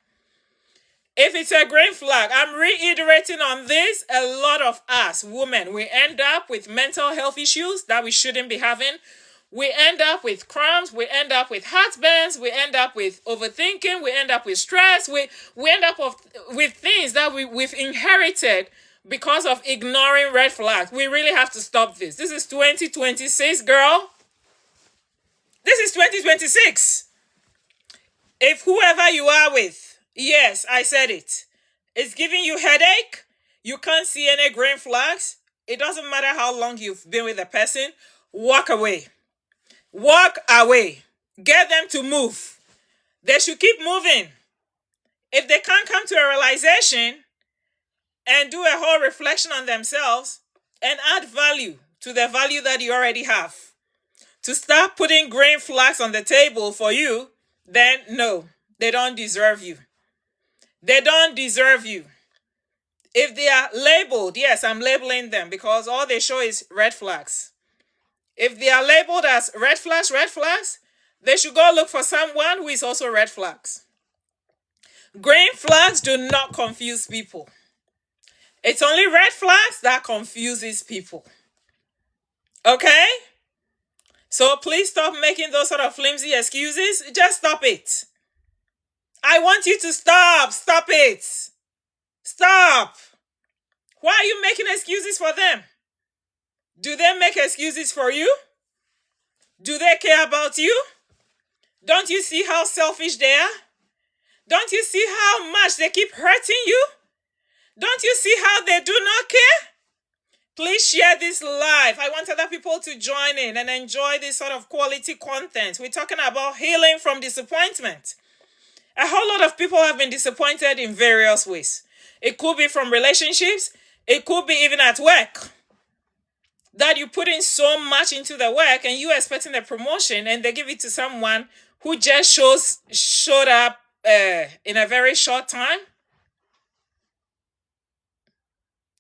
If it's a green flag, I'm reiterating on this, a lot of us, women, we end up with mental health issues that we shouldn't be having. We end up with cramps, we end up with heartburns, we end up with overthinking, we end up with stress, we end up with things that we've inherited because of ignoring red flags. We really have to stop this. This is 2026, girl. This is 2026. If whoever you are with, yes, I said it, it's giving you headache, you can't see any green flags, it doesn't matter how long you've been with a person, walk away. Walk away. Get them to move. They should keep moving. If they can't come to a realization and do a whole reflection on themselves and add value to the value that you already have, to start putting green flags on the table for you, then no, they don't deserve you. They don't deserve you. If they are labeled, yes, I'm labeling them because all they show is red flags. If they are labeled as red flags, they should go look for someone who is also red flags. Green flags do not confuse people. It's only red flags that confuses people. Okay? So please stop making those sort of flimsy excuses. Just stop it. I want you to stop. Stop it. Stop. Why are you making excuses for them? Do they make excuses for you? Do they care about you? Don't you see how selfish they are? Don't you see how much they keep hurting you? Don't you see how they do not care? Please share this live. I want other people to join in and enjoy this sort of quality content. We're talking about healing from disappointment. A whole lot of people have been disappointed in various ways. It could be from relationships. It could be even at work. That you put in so much into the work and you're expecting a promotion and they give it to someone who just showed up in a very short time.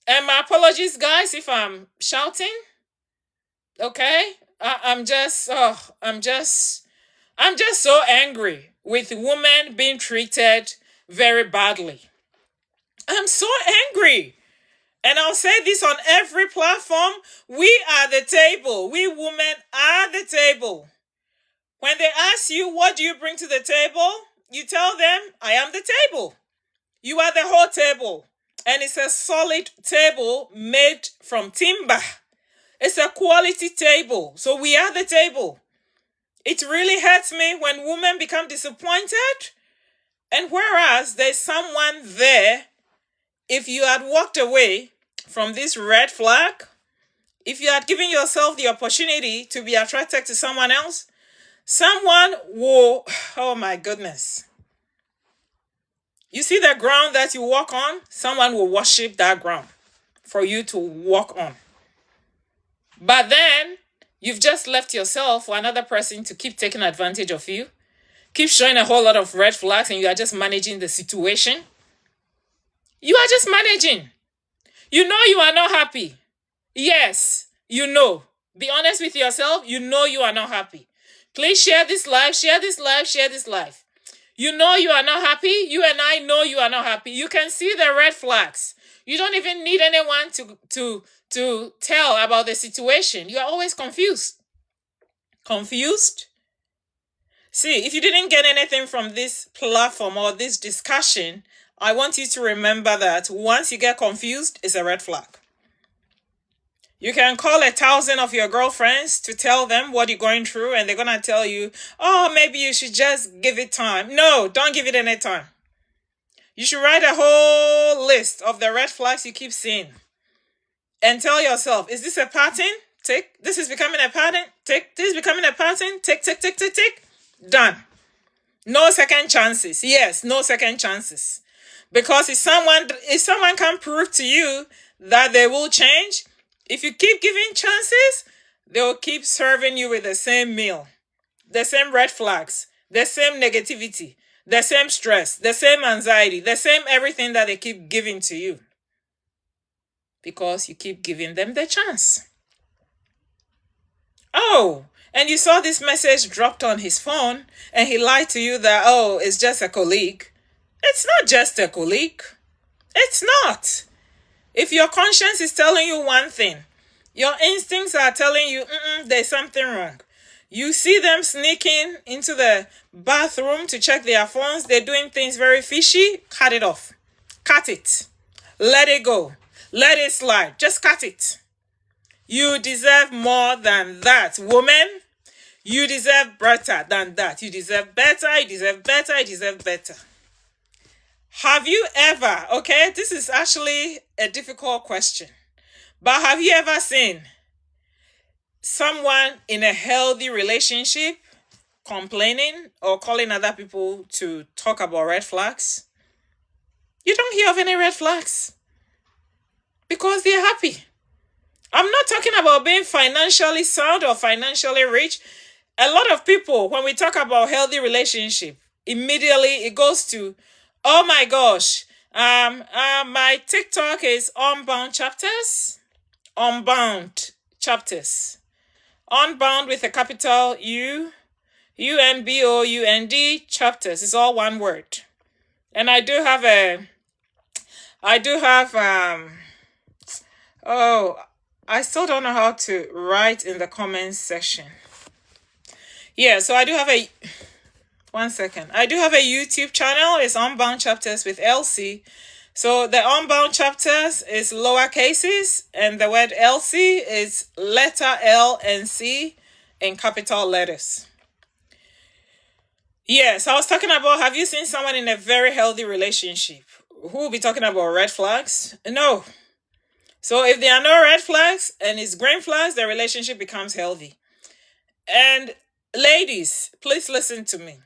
And my apologies, guys, if I'm shouting. Okay, I'm just so angry with women being treated very badly. I'm so angry. And I'll say this on every platform. We are the table. We women are the table. When they ask you, what do you bring to the table? You tell them, I am the table. You are the whole table. And it's a solid table made from timber. It's a quality table. So we are the table. It really hurts me when women become disappointed. And whereas there's someone there, if you had walked away from this red flag, if you had given yourself the opportunity to be attracted to someone else, someone will, oh my goodness. You see the ground that you walk on? Someone will worship that ground for you to walk on. But then you've just left yourself for another person to keep taking advantage of you, keep showing a whole lot of red flags, and you are just managing the situation. You are just managing. You know you are not happy. Yes, you know. Be honest with yourself. You know you are not happy. Please share this live, share this live, share this live. You know you are not happy. You and I know you are not happy. You can see the red flags. You don't even need anyone to tell about the situation. You are always confused. Confused? See, if you didn't get anything from this platform or this discussion, I want you to remember that once you get confused, it's a red flag. You can call 1,000 of your girlfriends to tell them what you're going through, and they're going to tell you, oh, maybe you should just give it time. No, don't give it any time. You should write a whole list of the red flags you keep seeing and tell yourself, is this a pattern? Tick. This is becoming a pattern. Tick. This is becoming a pattern. Tick, tick, tick, tick, tick. Done. No second chances. Yes, no second chances. Because if someone can prove to you that they will change, if you keep giving chances, they will keep serving you with the same meal, the same red flags, the same negativity, the same stress, the same anxiety, the same everything that they keep giving to you. Because you keep giving them the chance. Oh, and you saw this message dropped on his phone and he lied to you that, oh, it's just a colleague. It's not just a colleague. It's not. If your conscience is telling you one thing, your instincts are telling you, there's something wrong. You see them sneaking into the bathroom to check their phones. They're doing things very fishy. Cut it off. Cut it. Let it go. Let it slide. Just cut it. You deserve more than that, woman. You deserve better than that. You deserve better. You deserve better. You deserve better. Have you ever, okay, this is actually a difficult question, but have you ever seen someone in a healthy relationship complaining or calling other people to talk about red flags? You don't hear of any red flags because they're happy. I'm not talking about being financially sound or financially rich. A lot of people, when we talk about healthy relationship, immediately it goes to, oh my gosh, my TikTok is Unbound Chapters. Unbound Chapters. Unbound with a capital U, UNBOUND chapters. It's all one word. And I still don't know how to write in the comments section. Yeah, so I do have a, one second. I do have a YouTube channel. It's Unbound Chapters with Elsie. So the Unbound Chapters is lower cases and the word Elsie is letter L and C in capital letters. Yes, I was talking about, have you seen someone in a very healthy relationship who will be talking about red flags? No. So if there are no red flags and it's green flags, the relationship becomes healthy. And ladies, please listen to me.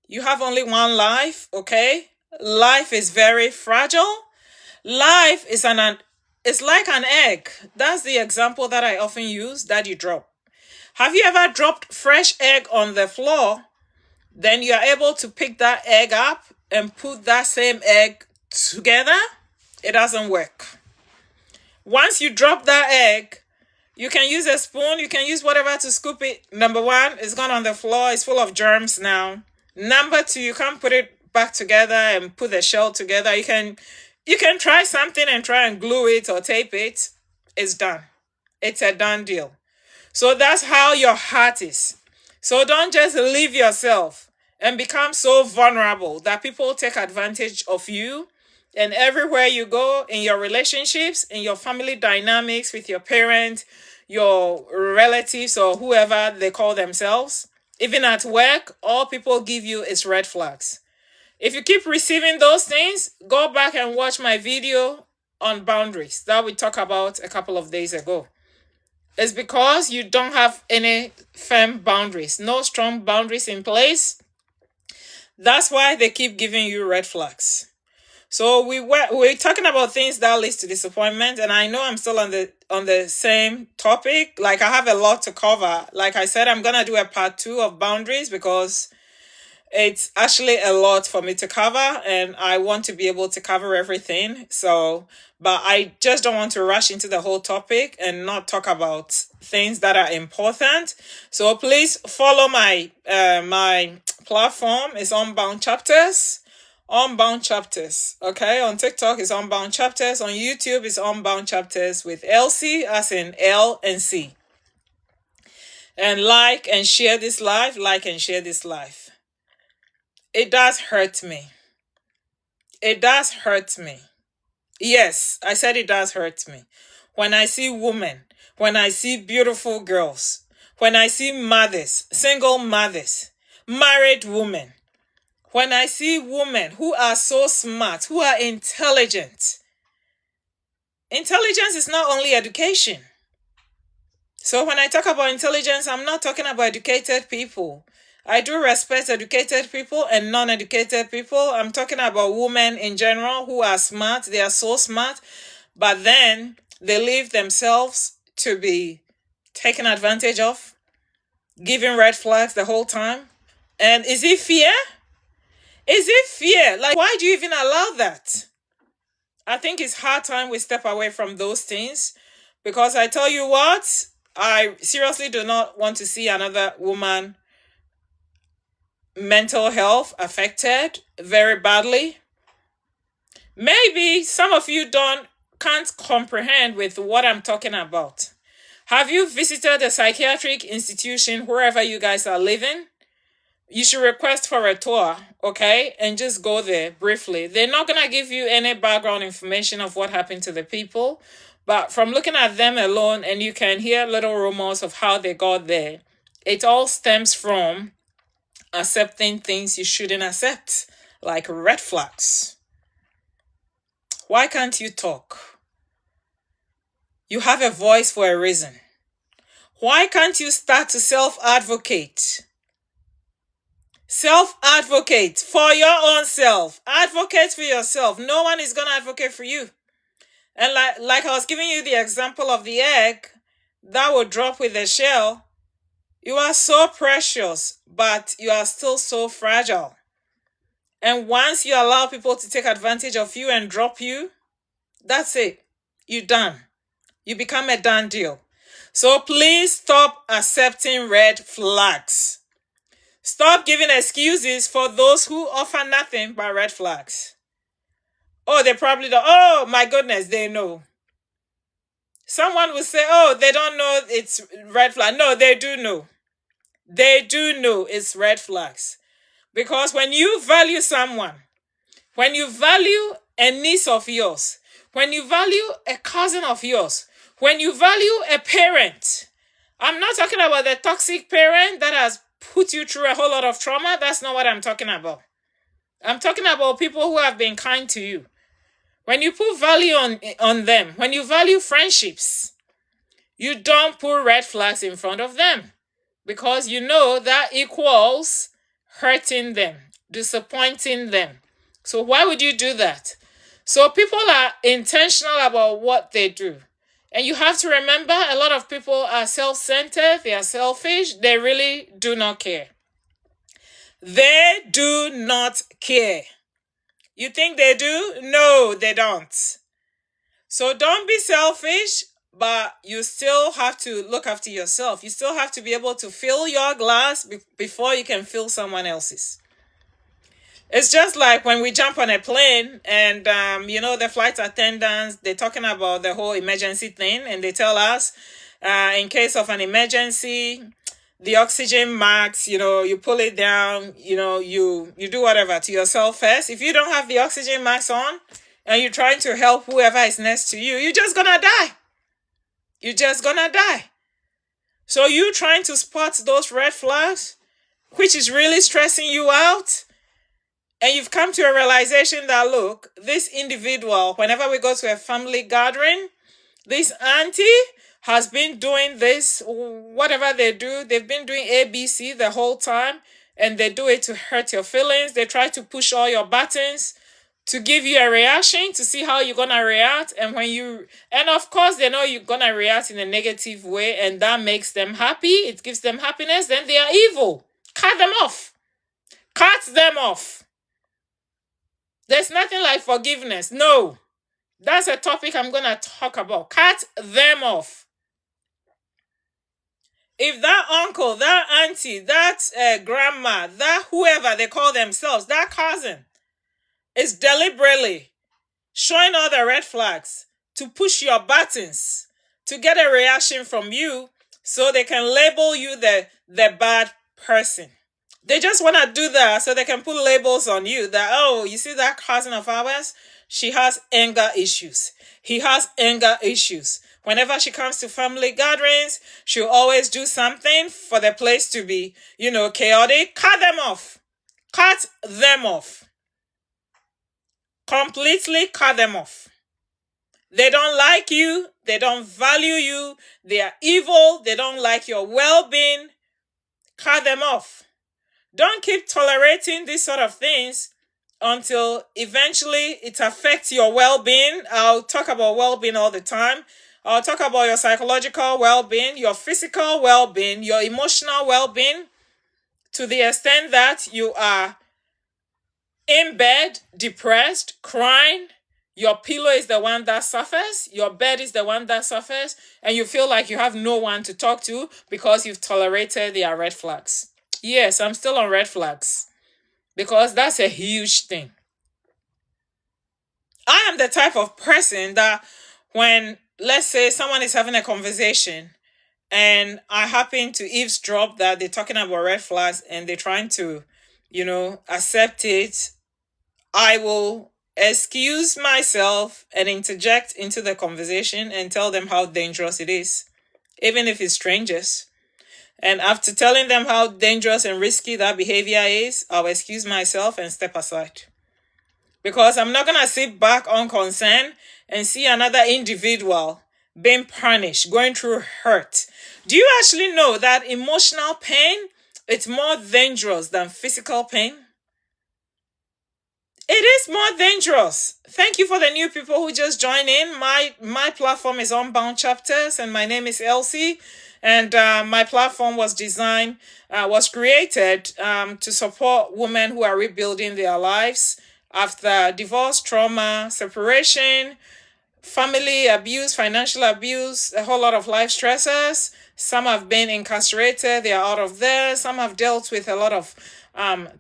You have only one life, okay? Life is very fragile. Life is it's like an egg. That's the example that I often use, that you drop. Have you ever dropped fresh egg on the floor? Then you are able to pick that egg up and put that same egg together? It doesn't work. Once you drop that egg, you can use a spoon, you can use whatever to scoop it. Number one, it's gone on the floor, it's full of germs now. Number two, you can't put it back together and put the shell together. You can try something and try and glue it or tape it. It's done. It's a done deal. So that's how your heart is. So don't just leave yourself and become so vulnerable that people take advantage of you. And everywhere you go, in your relationships, in your family dynamics with your parents, your relatives, or whoever they call themselves, even at work, all people give you is red flags. If you keep receiving those things, go back and watch my video on boundaries that we talked about a couple of days ago. It's because you don't have any firm boundaries, no strong boundaries in place. That's why they keep giving you red flags. So we're talking about things that leads to disappointment, and I know I'm still on the same topic. Like, I have a lot to cover. Like I said, I'm gonna do a part 2 of boundaries because it's actually a lot for me to cover, and I want to be able to cover everything. So, but I just don't want to rush into the whole topic and not talk about things that are important. So please follow my my platform. It's Unbound Chapters. Unbound Chapters. Okay, on TikTok it's Unbound Chapters. On YouTube it's Unbound Chapters with LC, as in L and C. And like and share this live. Like and share this live. It does hurt me. It does hurt me. Yes, I said it does hurt me. When I see women, when I see beautiful girls, when I see mothers, single mothers, married women, when I see women who are so smart, who are intelligent. Intelligence is not only education. So when I talk about intelligence, I'm not talking about educated people. I do respect educated people and non-educated people. I'm talking about women in general who are smart. They are so smart, but then they leave themselves to be taken advantage of, giving red flags the whole time. And is it fear? Is it fear? Like, why do you even allow that? I think it's hard time we step away from those things, because I tell you what, I seriously do not want to see another woman mental health affected very badly. Maybe some of you can't comprehend with what I'm talking about. Have you visited a psychiatric institution wherever you guys are living? You should request for a tour, okay? And just go there briefly. They're not going to give you any background information of what happened to the people, but from looking at them alone, and you can hear little rumors of how they got there, it all stems from accepting things you shouldn't accept, like red flags. Why can't you talk? You have a voice for a reason. Why can't you start to self-advocate? Self-advocate for your own self. Advocate for yourself. No one is going to advocate for you. And like I was giving you the example of the egg that will drop with the shell. You are so precious, but you are still so fragile. And once you allow people to take advantage of you and drop you, that's it. You're done. You become a done deal. So please stop accepting red flags. Stop giving excuses for those who offer nothing but red flags. Oh, they probably don't. Oh, my goodness, they know. Someone will say, oh, they don't know it's red flag. No, they do know. They do know it's red flags. Because when you value someone, when you value a niece of yours, when you value a cousin of yours, when you value a parent, I'm not talking about the toxic parent that has put you through a whole lot of trauma. That's not what I'm talking about. I'm talking about people who have been kind to you. When you put value on them, when you value friendships, you don't put red flags in front of them, because you know that equals hurting them, disappointing them. So why would you do that? So people are intentional about what they do. And you have to remember, a lot of people are self-centered, they are selfish, they really do not care. They do not care. You think they do? No, they don't. So don't be selfish, but you still have to look after yourself. You still have to be able to fill your glass before you can fill someone else's. It's just like when we jump on a plane and, the flight attendants, they're talking about the whole emergency thing, and they tell us, in case of an emergency, the oxygen max, you pull it down, you do whatever to yourself first. If you don't have the oxygen max on and you're trying to help whoever is next to you, you're just gonna die. You're just gonna die. So you trying to spot those red flags, which is really stressing you out, and you've come to a realization that, look, this individual, whenever we go to a family gathering, this auntie has been doing this, whatever they do, they've been doing ABC the whole time, and they do it to hurt your feelings. They try to push all your buttons to give you a reaction, to see how you're gonna react. And of course, they know you're gonna react in a negative way, and that makes them happy. It gives them happiness. Then they are evil. Cut them off. Cut them off. There's nothing like forgiveness. No. That's a topic I'm going to talk about. Cut them off. If that uncle, that auntie, that grandma, that whoever they call themselves, that cousin is deliberately showing all the red flags to push your buttons, to get a reaction from you so they can label you the bad person. They just want to do that so they can put labels on you that, oh, you see that cousin of ours? She has anger issues. He has anger issues. Whenever she comes to family gatherings, she'll always do something for the place to be, chaotic. Cut them off. Cut them off. Completely cut them off. They don't like you. They don't value you. They are evil. They don't like your well-being. Cut them off. Don't keep tolerating these sort of things until eventually it affects your well-being. I'll talk about well-being all the time. I'll talk about your psychological well-being, your physical well-being, your emotional well-being, to the extent that you are in bed, depressed, crying. Your pillow is the one that suffers. Your bed is the one that suffers. And you feel like you have no one to talk to because you've tolerated their red flags. Yes, I'm still on red flags because that's a huge thing. I am the type of person that when, let's say, someone is having a conversation and I happen to eavesdrop that they're talking about red flags and they're trying to, accept it, I will excuse myself and interject into the conversation and tell them how dangerous it is, even if it's strangers. And after telling them how dangerous and risky that behavior is, I'll excuse myself and step aside. Because I'm not going to sit back unconcerned and see another individual being punished, going through hurt. Do you actually know that emotional pain, it's more dangerous than physical pain? It is more dangerous. Thank you for the new people who just joined in. My platform is Unbound Chapters, and my name is Elsie. And my platform was created to support women who are rebuilding their lives after divorce, trauma, separation, family abuse, financial abuse, a whole lot of life stressors. Some have been incarcerated, they are out of there. Some have dealt with a lot of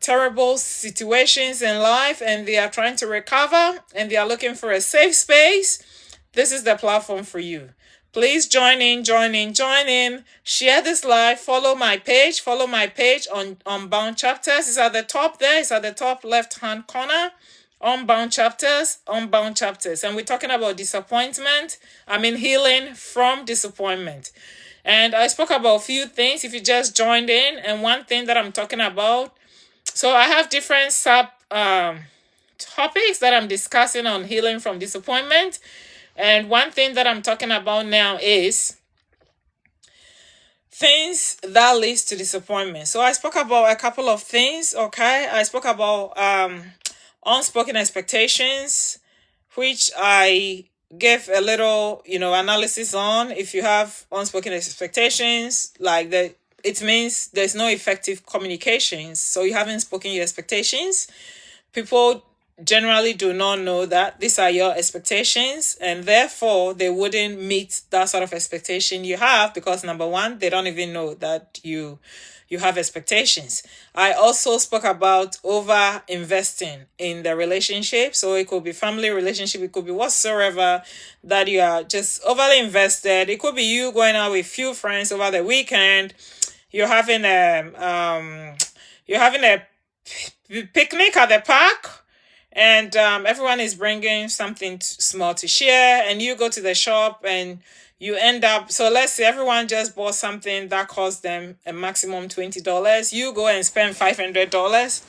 terrible situations in life and they are trying to recover and they are looking for a safe space. This is the platform for you. Please join in. Share this live. Follow my page on Unbound Chapters. It's at the top there. It's at the top left-hand corner. Unbound Chapters. And we're talking about disappointment. Healing from disappointment. And I spoke about a few things if you just joined in. And one thing that I'm talking about. So I have different topics that I'm discussing on healing from disappointment. And one thing that I'm talking about now is things that leads to disappointment. So I spoke about a couple of things, okay? I spoke about unspoken expectations, which I gave a little, analysis on. If you have unspoken expectations, like that, it means there's no effective communications. So you haven't spoken your expectations. People generally do not know that these are your expectations, and therefore they wouldn't meet that sort of expectation you have, because number one, they don't even know that you have expectations. I also spoke about over investing in the relationship. So it could be family relationship, it could be whatsoever, that you are just overly invested. It could be you going out with few friends over the weekend. You're having a picnic at the park, and everyone is bringing something small to share, and you go to the shop and you end up, so let's say everyone just bought something that cost them a maximum $20. You go and spend $500,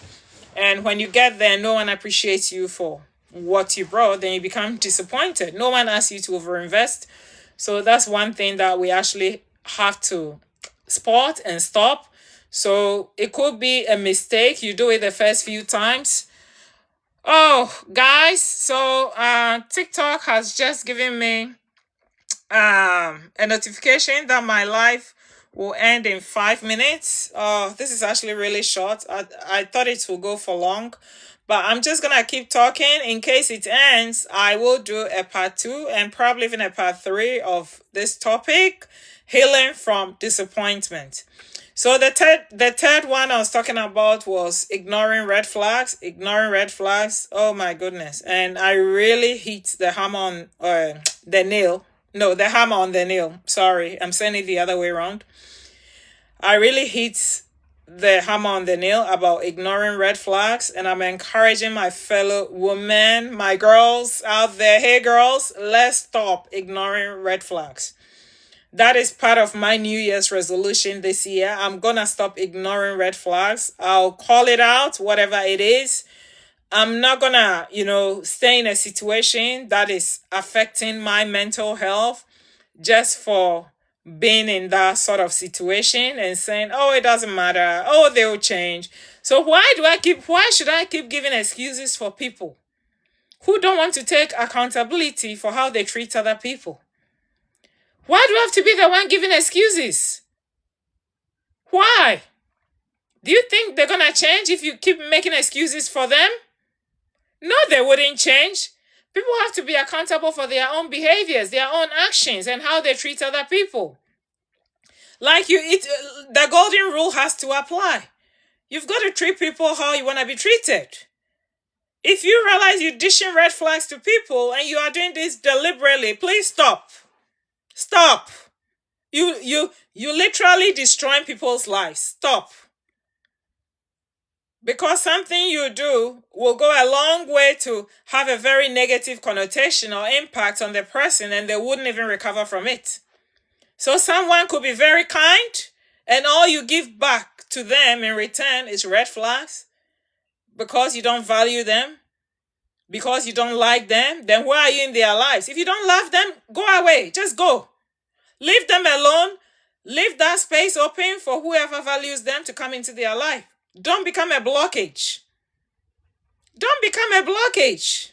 and when you get there, no one appreciates you for what you brought. Then you become disappointed. No one asks you to overinvest. So that's one thing that we actually have to spot and stop. So it could be a mistake. You do it the first few times. Oh, guys, so TikTok has just given me a notification that my live will end in 5 minutes. Oh, this is actually really short. I thought it would go for long, but I'm just gonna keep talking. In case it ends, I will do a part 2 and probably even a part 3 of this topic, healing from disappointment. So the third one I was talking about was ignoring red flags. Ignoring red flags. Oh my goodness! And I really hit the hammer on the nail. No, the hammer on the nail. Sorry, I'm saying it the other way around. I really hit the hammer on the nail about ignoring red flags, and I'm encouraging my fellow women, my girls out there. Hey girls, let's stop ignoring red flags. That is part of my New Year's resolution this year. I'm gonna stop ignoring red flags. I'll call it out, whatever it is. I'm not gonna, stay in a situation that is affecting my mental health just for being in that sort of situation and saying, oh, it doesn't matter. Oh, they'll change. So why should I keep giving excuses for people who don't want to take accountability for how they treat other people? Why do I have to be the one giving excuses? Why? Do you think they're gonna change if you keep making excuses for them? No, they wouldn't change. People have to be accountable for their own behaviors, their own actions, and how they treat other people. The golden rule has to apply. You've got to treat people how you want to be treated. If you realize you're dishing red flags to people and you are doing this deliberately, please stop. Stop. You literally destroying people's lives. Stop. Because something you do will go a long way to have a very negative connotation or impact on the person, and they wouldn't even recover from it. So someone could be very kind, and all you give back to them in return is red flags because you don't value them, because you don't like them. Then why are you in their lives? If you don't love them, go away. Just go. Leave them alone. Leave that space open for whoever values them to come into their life. Don't become a blockage. Don't become a blockage.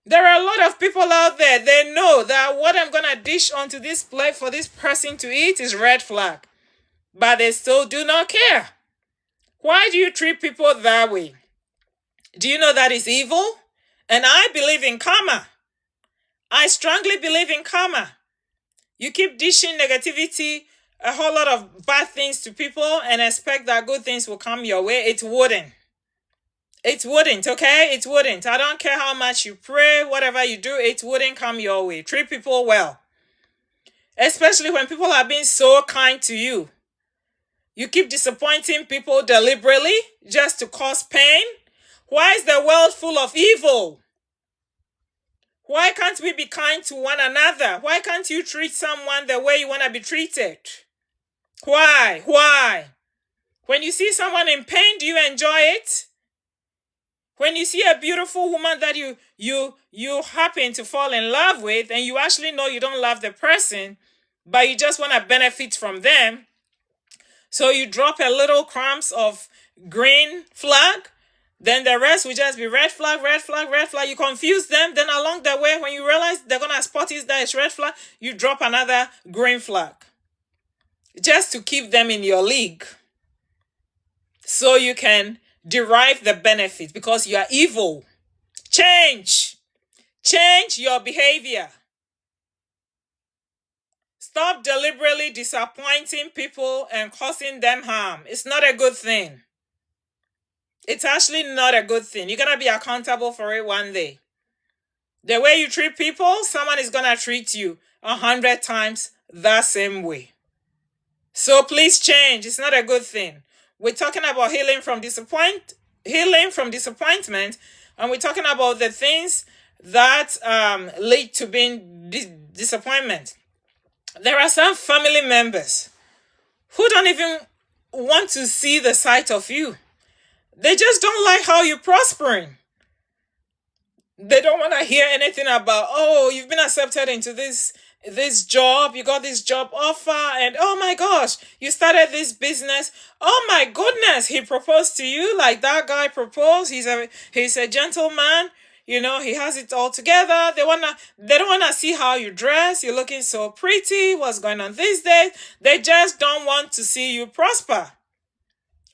There are a lot of people out there, they know that what I'm going to dish onto this plate for this person to eat is red flag. But they still do not care. Why do you treat people that way? Do you know that is evil? And I believe in karma. I strongly believe in karma. You keep dishing negativity, a whole lot of bad things to people, and expect that good things will come your way. It wouldn't. It wouldn't, okay? It wouldn't. I don't care how much you pray, whatever you do, it wouldn't come your way. Treat people well. Especially when people are being so kind to you. You keep disappointing people deliberately just to cause pain. Why is the world full of evil? Why can't we be kind to one another? Why can't you treat someone the way you want to be treated? Why? Why? When you see someone in pain, do you enjoy it? When you see a beautiful woman that you happen to fall in love with, and you actually know you don't love the person, but you just want to benefit from them, so you drop a little crumbs of green flag, then the rest will just be red flag, red flag, red flag. You confuse them. Then along the way, when you realize they're going to spot it that it's red flag, you drop another green flag. Just to keep them in your league. So you can derive the benefit because you are evil. Change. Change your behavior. Stop deliberately disappointing people and causing them harm. It's not a good thing. It's actually not a good thing. You're going to be accountable for it one day. The way you treat people, someone is going to treat you 100 times that same way. So please change. It's not a good thing. We're talking about healing from disappointment, and we're talking about the things that lead to being disappointment. There are some family members who don't even want to see the sight of you. They just don't like how you're prospering. They don't want to hear anything about, oh, you've been accepted into this job, you got this job offer, and oh my gosh, you started this business. Oh my goodness, he proposed to you like that guy proposed. He's a gentleman. You know, he has it all together. They don't wanna see how you dress. You're looking so pretty. What's going on these days? They just don't want to see you prosper.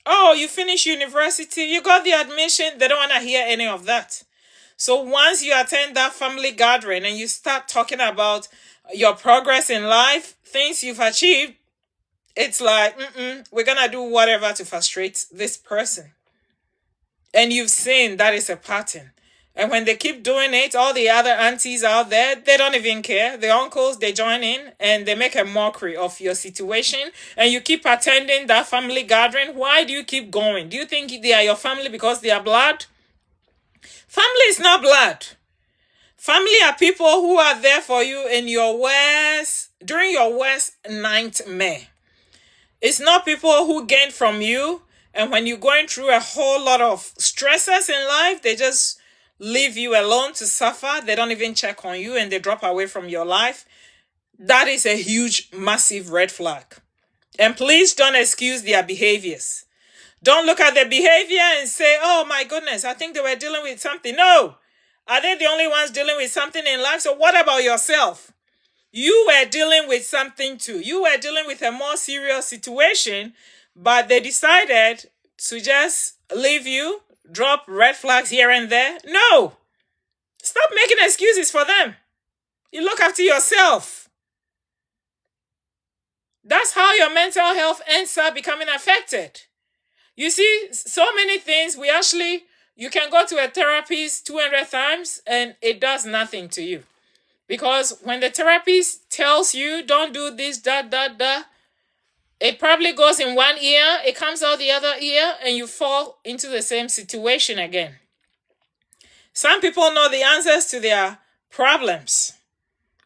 Oh, you finished university, you got the admission. They don't want to hear any of that. So once you attend that family gathering and you start talking about your progress in life, things you've achieved, it's like, we're going to do whatever to frustrate this person. And you've seen that is a pattern. And when they keep doing it, all the other aunties out there, they don't even care. The uncles, they join in and they make a mockery of your situation. And you keep attending that family gathering. Why do you keep going? Do you think they are your family because they are blood? Family is not blood. Family are people who are there for you in your worst, during your worst nightmare. It's not people who gain from you. And when you're going through a whole lot of stresses in life, they just leave you alone to suffer. They don't even check on you and they drop away from your life. That is a huge, massive red flag. And please don't excuse their behaviors. Don't look at their behavior and say, oh my goodness, I think they were dealing with something. No. Are they the only ones dealing with something in life? So what about yourself? You were dealing with something too. You were dealing with a more serious situation, but they decided to just leave you, drop red flags here and there. No. Stop making excuses for them. You look after yourself. That's how your mental health ends up becoming affected. You see, so many things, you can go to a therapist 200 times and it does nothing to you. Because when the therapist tells you, don't do this, it probably goes in one ear, it comes out the other ear, and you fall into the same situation again. Some people know the answers to their problems,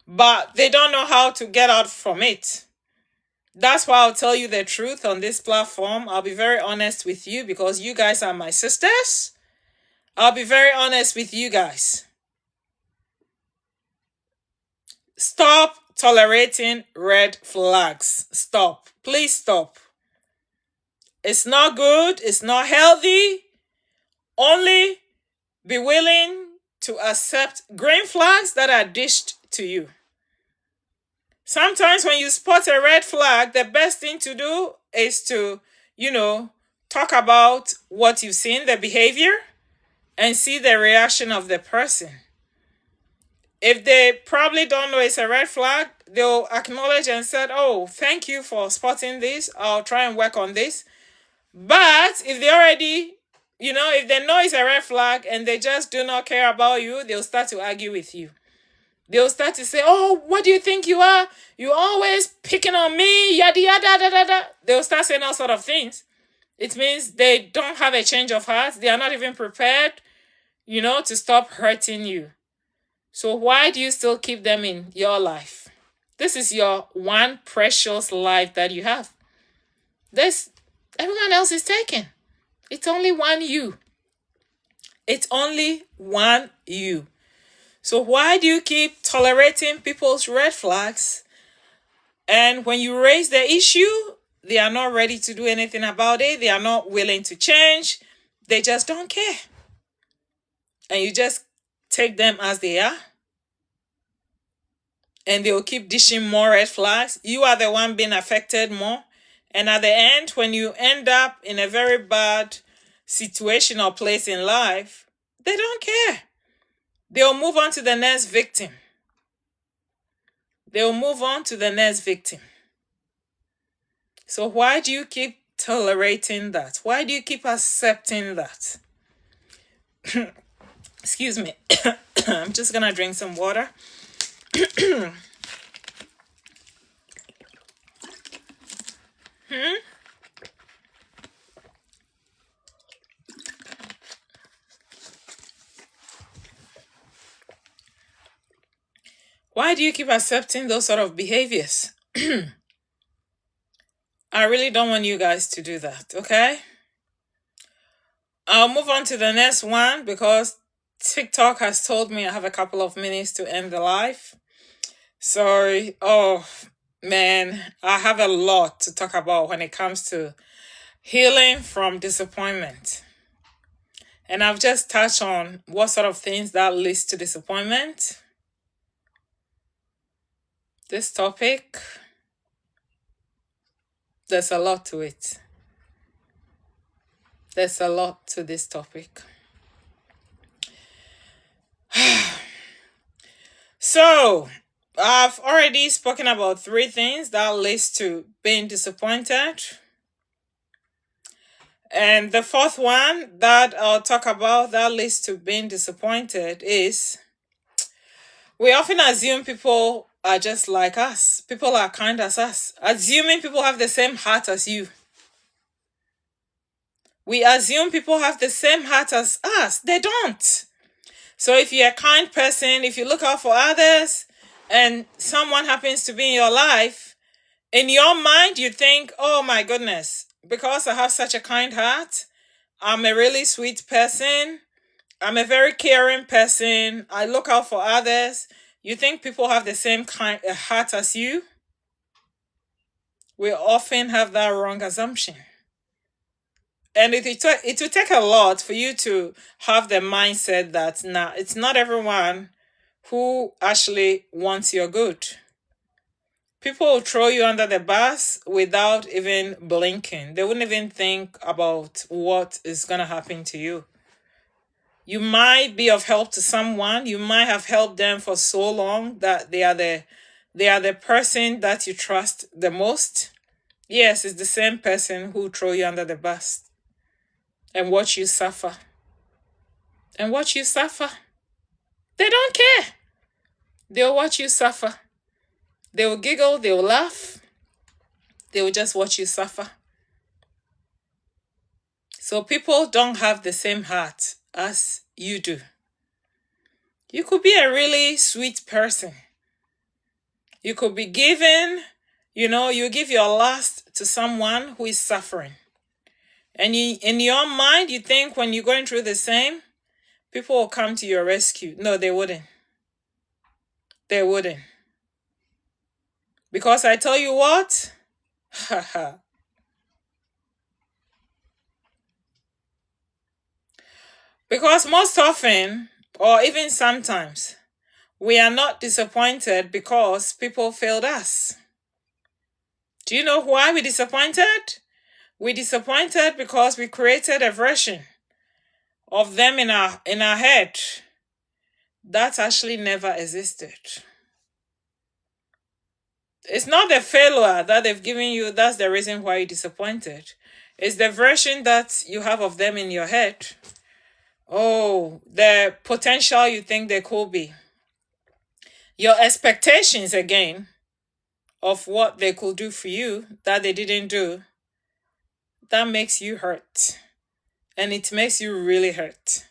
but they don't know how to get out from it. That's why I'll tell you the truth on this platform. I'll be very honest with you because you guys are my sisters. I'll be very honest with you guys. Stop tolerating red flags. Stop. Please stop. It's not good. It's not healthy. Only be willing to accept green flags that are dished to you. Sometimes when you spot a red flag, the best thing to do is to, talk about what you've seen, the behavior, and see the reaction of the person. If they probably don't know it's a red flag, they'll acknowledge and say, oh, thank you for spotting this. I'll try and work on this. But if they already, if they know it's a red flag and they just do not care about you, they'll start to argue with you. They'll start to say, oh, what do you think you are? You're always picking on me, yada, yada, da, da, da. They'll start saying all sort of things. It means they don't have a change of heart. They are not even prepared, to stop hurting you. So why do you still keep them in your life? This is your one precious life that you have. Everyone else is taken. It's only one you. It's only one you. So why do you keep tolerating people's red flags? And when you raise the issue, they are not ready to do anything about it. They are not willing to change. They just don't care. And you just take them as they are. And they will keep dishing more red flags. You are the one being affected more. And at the end, when you end up in a very bad situation or place in life, they don't care. They'll move on to the next victim. They'll move on to the next victim. So why do you keep tolerating that? Why do you keep accepting that? Excuse me. I'm just gonna drink some water. Why do you keep accepting those sort of behaviors? I really don't want you guys to do that, okay? I'll move on to the next one because TikTok has told me I have a couple of minutes to end the live. Sorry. Oh, man, I have a lot to talk about when it comes to healing from disappointment. And I've just touched on what sort of things that leads to disappointment. This topic, there's a lot to it. There's a lot to this topic. So, I've already spoken about 3 things that leads to being disappointed. And the 4th one that I'll talk about that leads to being disappointed is we often assume people are just like us. People are kind as us. Assuming people have the same heart as you. We assume people have the same heart as us. They don't. So if you're a kind person, if you look out for others, and someone happens to be in your life, in your mind you think, oh my goodness, because I have such a kind heart, I'm a really sweet person, I'm a very caring person, I look out for others. You think people have the same kind of heart as you? We often have that wrong assumption. And it will take a lot for you to have the mindset that it's not everyone who actually wants your good. People will throw you under the bus without even blinking. They wouldn't even think about what is going to happen to you. You might be of help to someone. You might have helped them for so long that they are the person that you trust the most. Yes, it's the same person who throw you under the bus and watch you suffer. And watch you suffer. They don't care. They'll watch you suffer. They will giggle, they will laugh. They will just watch you suffer. So people don't have the same heart as you do. You could be a really sweet person. You could be giving, you give your last to someone who is suffering. And in your mind, you think when you're going through the same, people will come to your rescue. No, they wouldn't. They wouldn't. Because I tell you what, because most often, or even sometimes, we are not disappointed because people failed us. Do you know why we're disappointed? We're disappointed because we created a version of them in our head that actually never existed. It's not the failure that they've given you that's the reason why you're disappointed. It's the version that you have of them in your head. Oh, the potential you think they could be. Your expectations again of what they could do for you that they didn't do, that makes you hurt. And it makes you really hurt.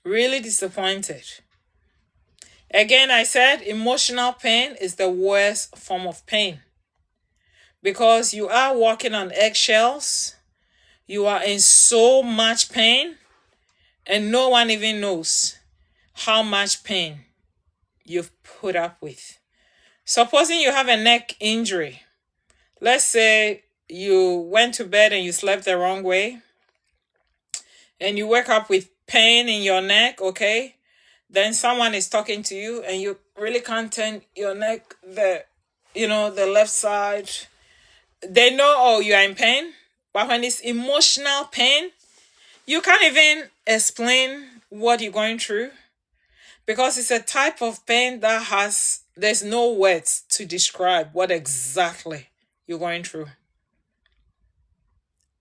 Really disappointed. Again, I said emotional pain is the worst form of pain. Because you are walking on eggshells. You are in so much pain. And no one even knows how much pain you've put up with. Supposing you have a neck injury. Let's say you went to bed and you slept the wrong way. And you wake up with pain in your neck, okay? Then someone is talking to you and you really can't turn your neck, the left side. They know, oh, you are in pain. But when it's emotional pain, You can't even explain what you're going through because it's a type of pain that there's no words to describe what exactly you're going through.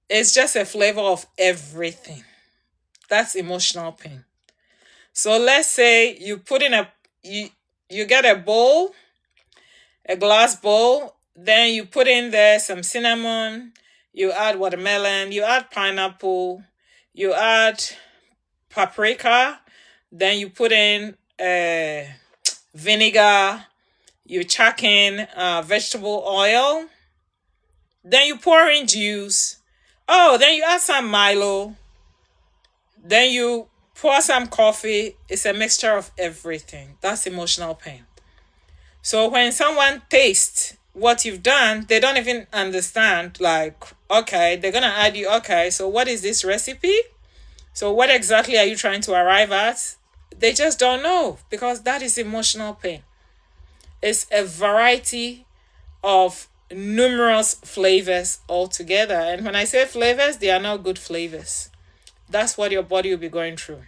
It's just a flavor of everything. That's emotional pain. So let's say you you get a bowl, a glass bowl, then you put in there some cinnamon, you add watermelon, you add pineapple, you add paprika, then you put in vinegar, you chuck in vegetable oil, then you pour in juice. Oh, then you add some Milo, then you pour some coffee. It's a mixture of everything. That's emotional pain. So when someone tastes what you've done, they don't even understand, like, okay, they're going to add you, okay, so what is this recipe? So what exactly are you trying to arrive at? They just don't know because that is emotional pain. It's a variety of numerous flavors altogether. And when I say flavors, they are not good flavors. That's what your body will be going through.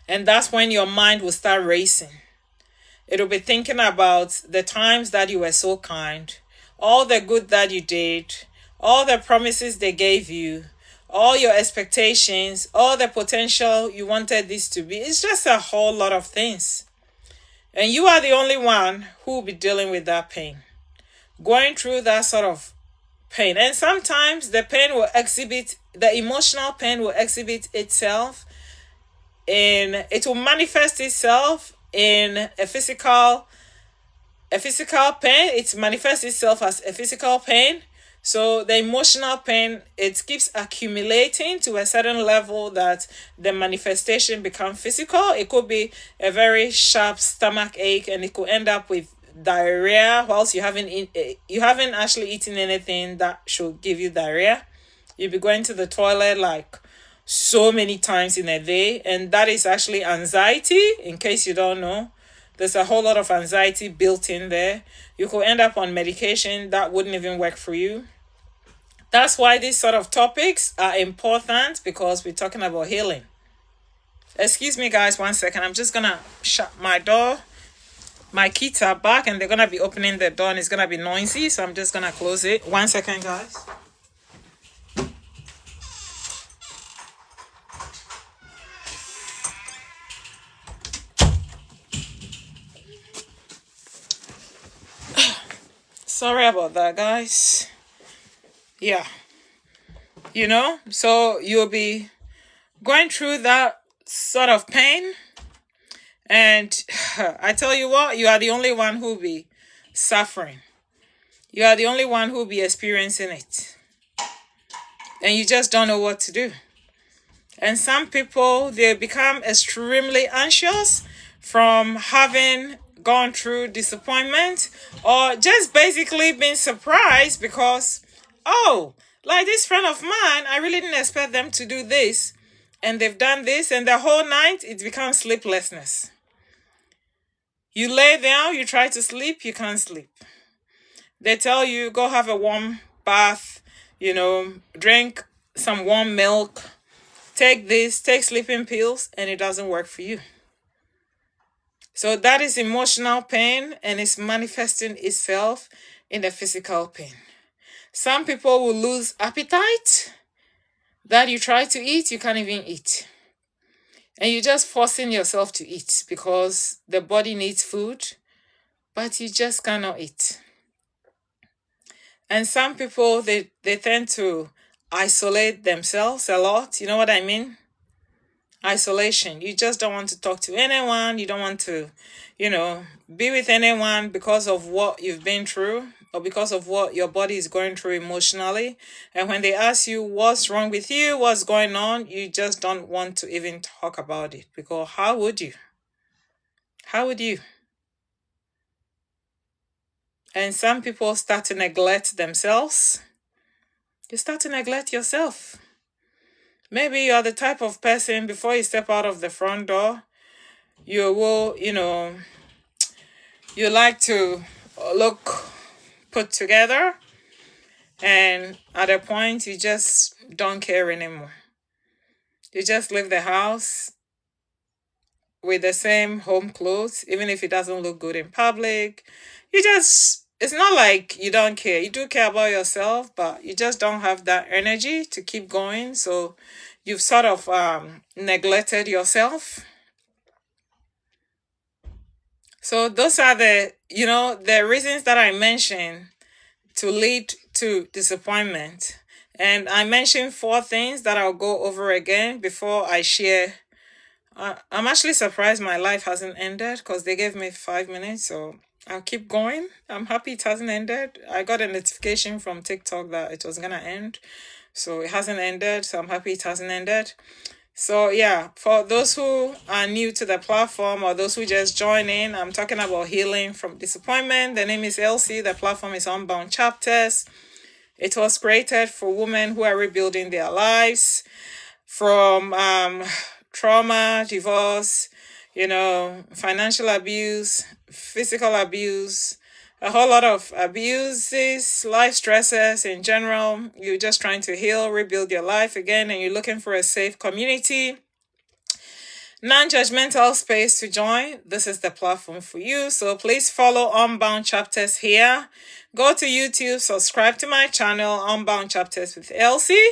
And that's when your mind will start racing. It'll be thinking about the times that you were so kind, all the good that you did, all the promises they gave you, all your expectations, all the potential you wanted this to be. It's just a whole lot of things. And you are the only one who will be dealing with that pain, going through that sort of pain. And sometimes the emotional pain will exhibit itself it will manifest itself in a physical pain. It manifests itself as a physical pain. So the emotional pain, it keeps accumulating to a certain level that the manifestation becomes physical. It could be a very sharp stomach ache, and it could end up with diarrhea whilst you haven't actually eaten anything that should give you diarrhea. You'll be going to the toilet like so many times in a day, and that is actually anxiety. In case you don't know, there's a whole lot of anxiety built in there. You could end up on medication that wouldn't even work for you. That's why these sort of topics are important, because we're talking about healing. Excuse me guys, 1 second. I'm just gonna shut my door. My kids are back and they're gonna be opening the door and it's gonna be noisy, so I'm just gonna close it. 1 second guys. Sorry about that, guys. Yeah. So you'll be going through that sort of pain. And I tell you what, you are the only one who'll be suffering. You are the only one who'll be experiencing it. And you just don't know what to do. And some people, they become extremely anxious from having gone through disappointment, or just basically being surprised because, oh, like this friend of mine, I really didn't expect them to do this, and they've done this, and the whole night it becomes sleeplessness. You lay down, you try to sleep, you can't sleep. They tell you go have a warm bath, drink some warm milk, take sleeping pills, and it doesn't work for you. So that is emotional pain, and it's manifesting itself in the physical pain. Some people will lose appetite, that you try to eat, you can't even eat. And you're just forcing yourself to eat because the body needs food, but you just cannot eat. And some people, they tend to isolate themselves a lot. You know what I mean? Isolation. You just don't want to talk to anyone. You don't want to, be with anyone because of what you've been through or because of what your body is going through emotionally. And when they ask you what's wrong with you, what's going on, you just don't want to even talk about it, because how would you? How would you? And some people start to neglect themselves. You start to neglect yourself. Maybe you are the type of person, before you step out of the front door, you will, you like to look put together, and at a point you just don't care anymore. You just leave the house with the same home clothes, even if it doesn't look good in public. It's not like you don't care. You do care about yourself, but you just don't have that energy to keep going. So you've sort of neglected yourself. So those are the reasons that I mentioned to lead to disappointment. And I mentioned four things that I'll go over again before I share. I'm actually surprised my life hasn't ended because they gave me 5 minutes. So I'll keep going. I'm happy it hasn't ended. I got a notification from TikTok that it was going to end. So it hasn't ended. So I'm happy it hasn't ended. So yeah, for those who are new to the platform or those who just join in, I'm talking about healing from disappointment. The name is Elsie. The platform is Unbound Chapters. It was created for women who are rebuilding their lives from trauma, divorce, financial abuse, physical abuse, a whole lot of abuses, life stresses in general. You're just trying to heal, rebuild your life again, and you're looking for a safe community, non-judgmental space to join. This is the platform for you. So please follow Unbound Chapters here. Go to YouTube, subscribe to my channel, Unbound Chapters with Elsie.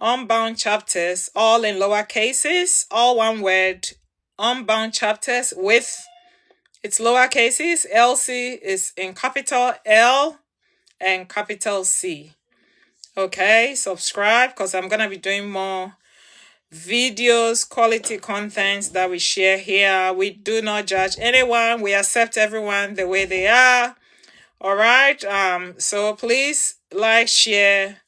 Unbound Chapters, all in lower cases, all one word. Unbound Chapters with its lower cases. Elsie is in capital L and capital C. Okay, subscribe because I'm going to be doing more videos, quality contents that we share here. We do not judge anyone. We accept everyone the way they are. All right. So please like, share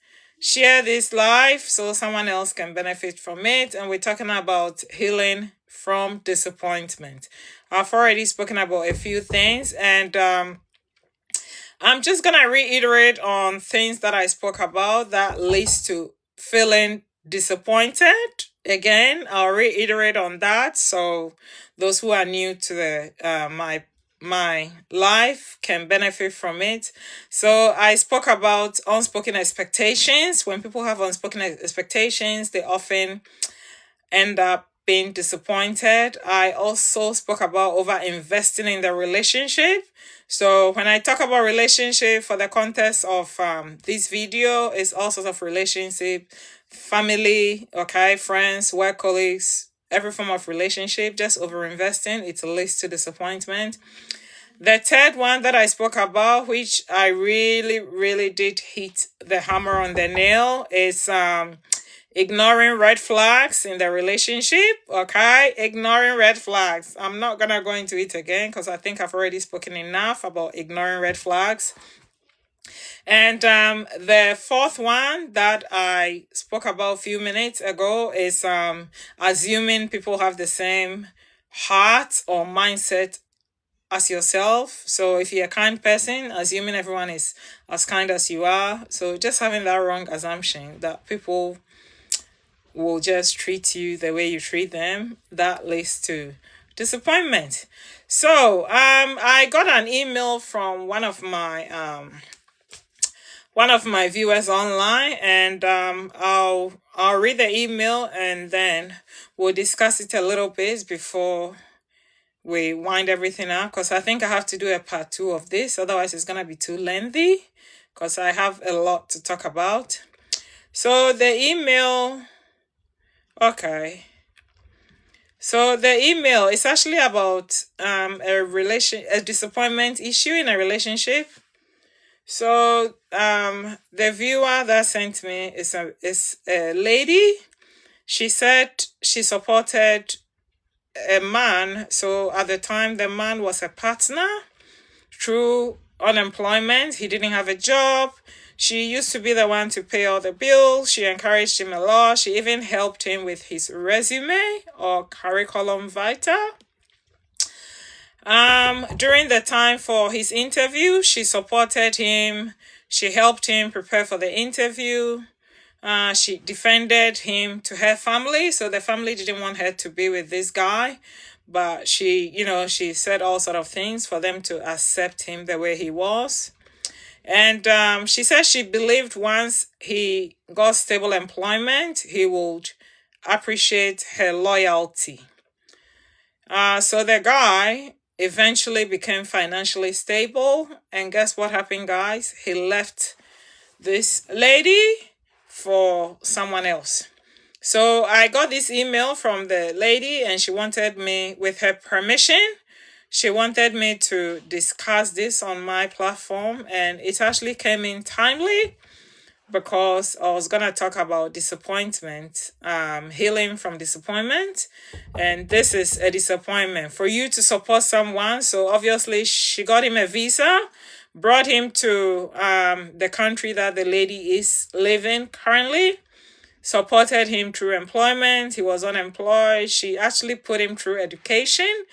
this live so someone else can benefit from it. And we're talking about healing from disappointment. I've already spoken about a few things, and I'm just gonna reiterate on things that I spoke about that leads to feeling disappointed. Again, I'll reiterate on that so those who are new to the my life can benefit from it. So I spoke about unspoken expectations. When people have unspoken expectations, they often end up being disappointed. I also spoke about over investing in the relationship. So when I talk about relationship for the context of this video, it's all sorts of relationship, family, okay, friends, work colleagues, every form of relationship. Just over investing, it leads to disappointment. The third one that I spoke about, which I really, really did hit the hammer on the nail, is ignoring red flags in the relationship. Okay, ignoring red flags. I'm not gonna go into it again because I think I've already spoken enough about ignoring red flags. And the fourth one that I spoke about a few minutes ago is assuming people have the same heart or mindset as yourself. So if you're a kind person, assuming everyone is as kind as you are. So just having that wrong assumption that people will just treat you the way you treat them, that leads to disappointment. So I got an email from one of my viewers online, and I'll read the email and then we'll discuss it a little bit before we wind everything up, because I think I have to do a part 2 of this, otherwise it's gonna be too lengthy because I have a lot to talk about. So the email, okay. So the email is actually about a disappointment issue in a relationship. So the viewer that sent me is a lady. She said she supported a man. So at the time, the man was a partner through unemployment. He didn't have a job. She used to be the one to pay all the bills. She encouraged him a lot. She even helped him with his resume or curriculum vitae. During the time for his interview, she supported him. She helped him prepare for the interview. She defended him to her family. So the family didn't want her to be with this guy. But she said all sort of things for them to accept him the way he was. And she said she believed once he got stable employment, he would appreciate her loyalty. So the guy eventually became financially stable, and guess what happened, guys? He left this lady for someone else. So I got this email from the lady, and she wanted me, with her permission, she wanted me to discuss this on my platform, and it actually came in timely because I was gonna talk about disappointment, healing from disappointment, and this is a disappointment for you to support someone. So obviously, she got him a visa, brought him to the country that the lady is living currently, supported him through employment. He was unemployed. She actually put him through education,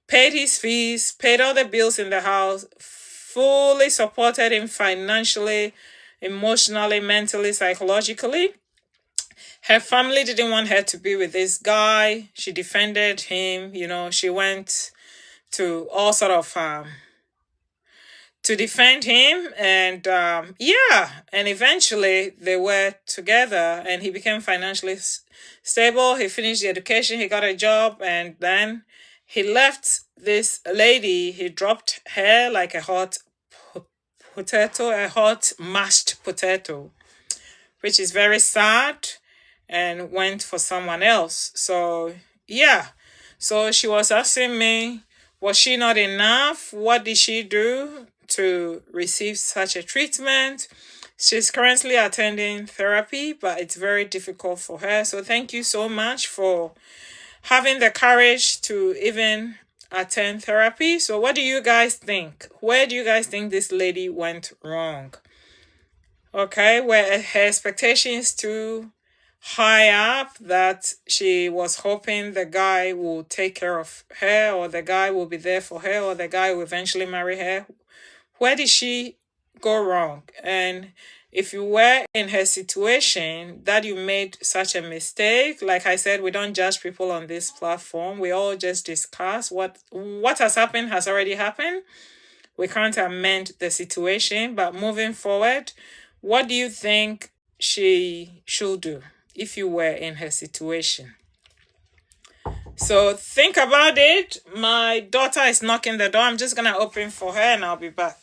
paid his fees, paid all the bills in the house, fully supported him financially, emotionally, mentally, psychologically. Her family didn't want her to be with this guy. She defended him. She went to all sort of to defend him, and and eventually they were together, and he became financially stable. He finished the education, he got a job, and then he left this lady. He dropped her like a hot potato, a hot mashed potato, which is very sad, and went for someone else. So so she was asking me, was she not enough? What did she do to receive such a treatment? She's currently attending therapy, but it's very difficult for her. So thank you so much for having the courage to even attend therapy. So what do you guys think? Where do you guys think this lady went wrong? Okay, were her expectations too high up, that she was hoping the guy will take care of her, or the guy will be there for her, or the guy will eventually marry her? Where did she go wrong? And if you were in her situation, that you made such a mistake, like I said, we don't judge people on this platform. We all just discuss what has happened has already happened. We can't amend the situation, but moving forward, what do you think she should do if you were in her situation? So think about it. My daughter is knocking the door. I'm just gonna open for her and I'll be back.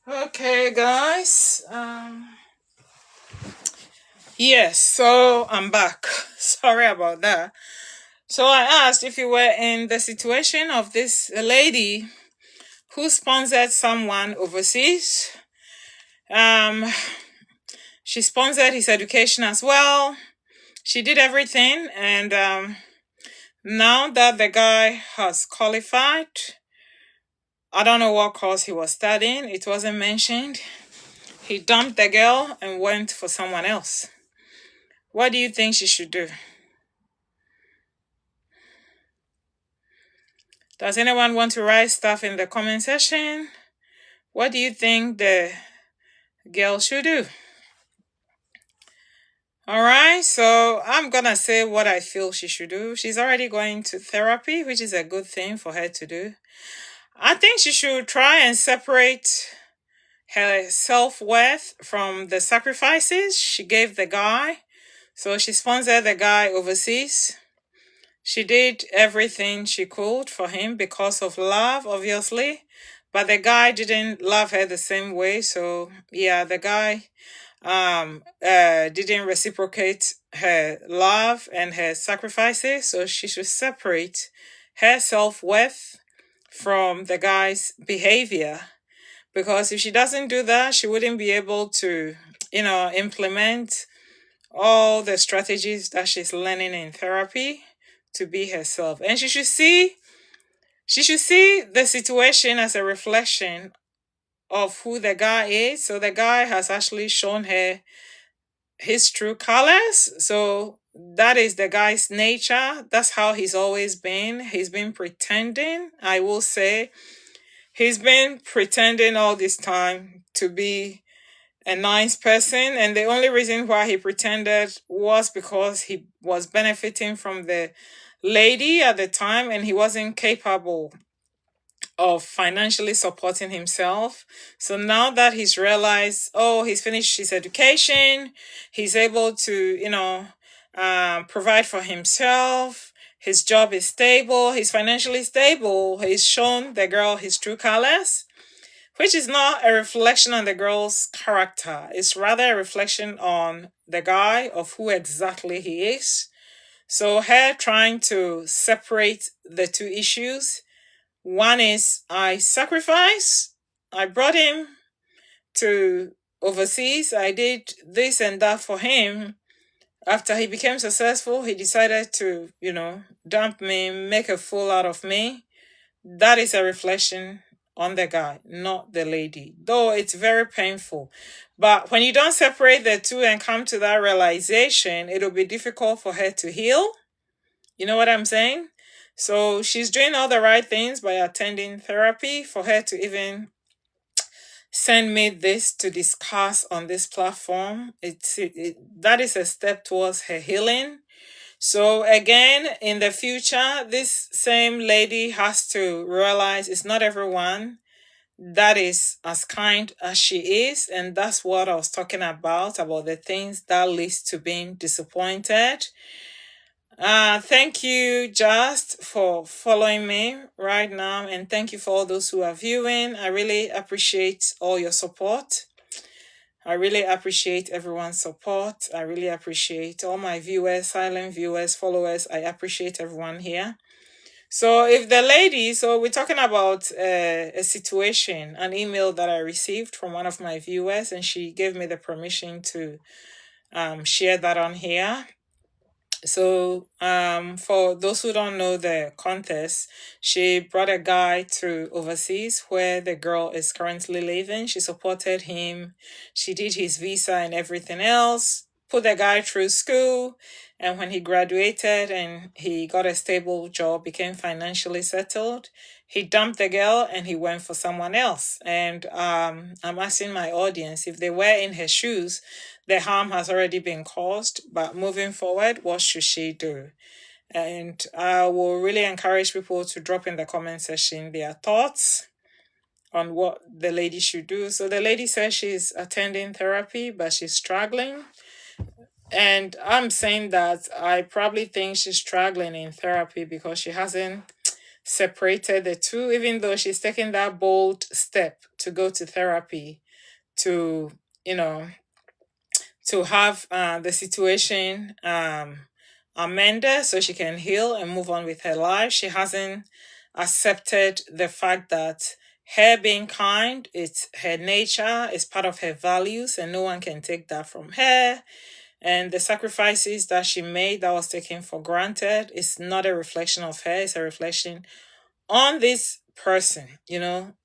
Okay, guys. Yes, so I'm back. Sorry about that. So I asked if you were in the situation of this lady who sponsored someone overseas. She sponsored his education as well. She did everything, and now that the guy has qualified, I don't know what course he was studying. It wasn't mentioned. He dumped the girl and went for someone else. What do you think she should do? Does anyone want to write stuff in the comment section? What do you think the girl should do? Alright, so I'm gonna say what I feel she should do. She's already going to therapy, which is a good thing for her to do. I think she should try and separate her self-worth from the sacrifices she gave the guy. So she sponsored the guy overseas. She did everything she could for him because of love, obviously. But the guy didn't love her the same way. So the guy didn't reciprocate her love and her sacrifices. So she should separate her self-worth from the guy's behavior, because if she doesn't do that, she wouldn't be able to implement all the strategies that she's learning in therapy. to be herself. And she should see the situation as a reflection of who the guy is. So the guy has actually shown her his true colors. So that is the guy's nature. That's how he's always been. He's been pretending. I will say he's been pretending all this time to be a nice person. And the only reason why he pretended was because he was benefiting from the lady at the time and he wasn't capable of financially supporting himself. So now that he's realized, oh, he's finished his education, he's able to, provide for himself. His job is stable. He's financially stable. He's shown the girl his true colors, which is not a reflection on the girl's character. It's rather a reflection on the guy of who exactly he is. So her trying to separate the two issues, one is I sacrifice. I brought him to overseas. I did this and that for him. After he became successful, he decided to, dump me, make a fool out of me. That is a reflection on the guy, not the lady. Though it's very painful. But when you don't separate the two and come to that realization, it'll be difficult for her to heal. You know what I'm saying? So she's doing all the right things by attending therapy. For her to even send me this to discuss on this platform, that is a step towards her healing. So again, in the future, this same lady has to realize it's not everyone that is as kind as she is. And that's what I was talking about the things that leads to being disappointed. Thank you, Just, for following me right now, and thank you for all those who are viewing. I really appreciate all your support. I really appreciate everyone's support. I really appreciate all my viewers, silent viewers, followers. I appreciate everyone here. So we're talking about a situation, an email that I received from one of my viewers, and she gave me the permission to share that on here. So, for those who don't know the contest, she brought a guy to overseas where the girl is currently living. She supported him. She did his visa and everything else, put the guy through school. And when he graduated and he got a stable job, became financially settled, he dumped the girl and he went for someone else. And I'm asking my audience, if they were in her shoes, the harm has already been caused, but moving forward, what should she do? And I will really encourage people to drop in the comment section their thoughts on what the lady should do. So the lady says she's attending therapy, but she's struggling. And I'm saying that I probably think she's struggling in therapy because she hasn't separated the two, even though she's taking that bold step to go to therapy to, to have the situation amended so she can heal and move on with her life. She hasn't accepted the fact that her being kind, it's her nature, it's part of her values, and no one can take that from her. And the sacrifices that she made that was taken for granted is not a reflection of her, it's a reflection on this person,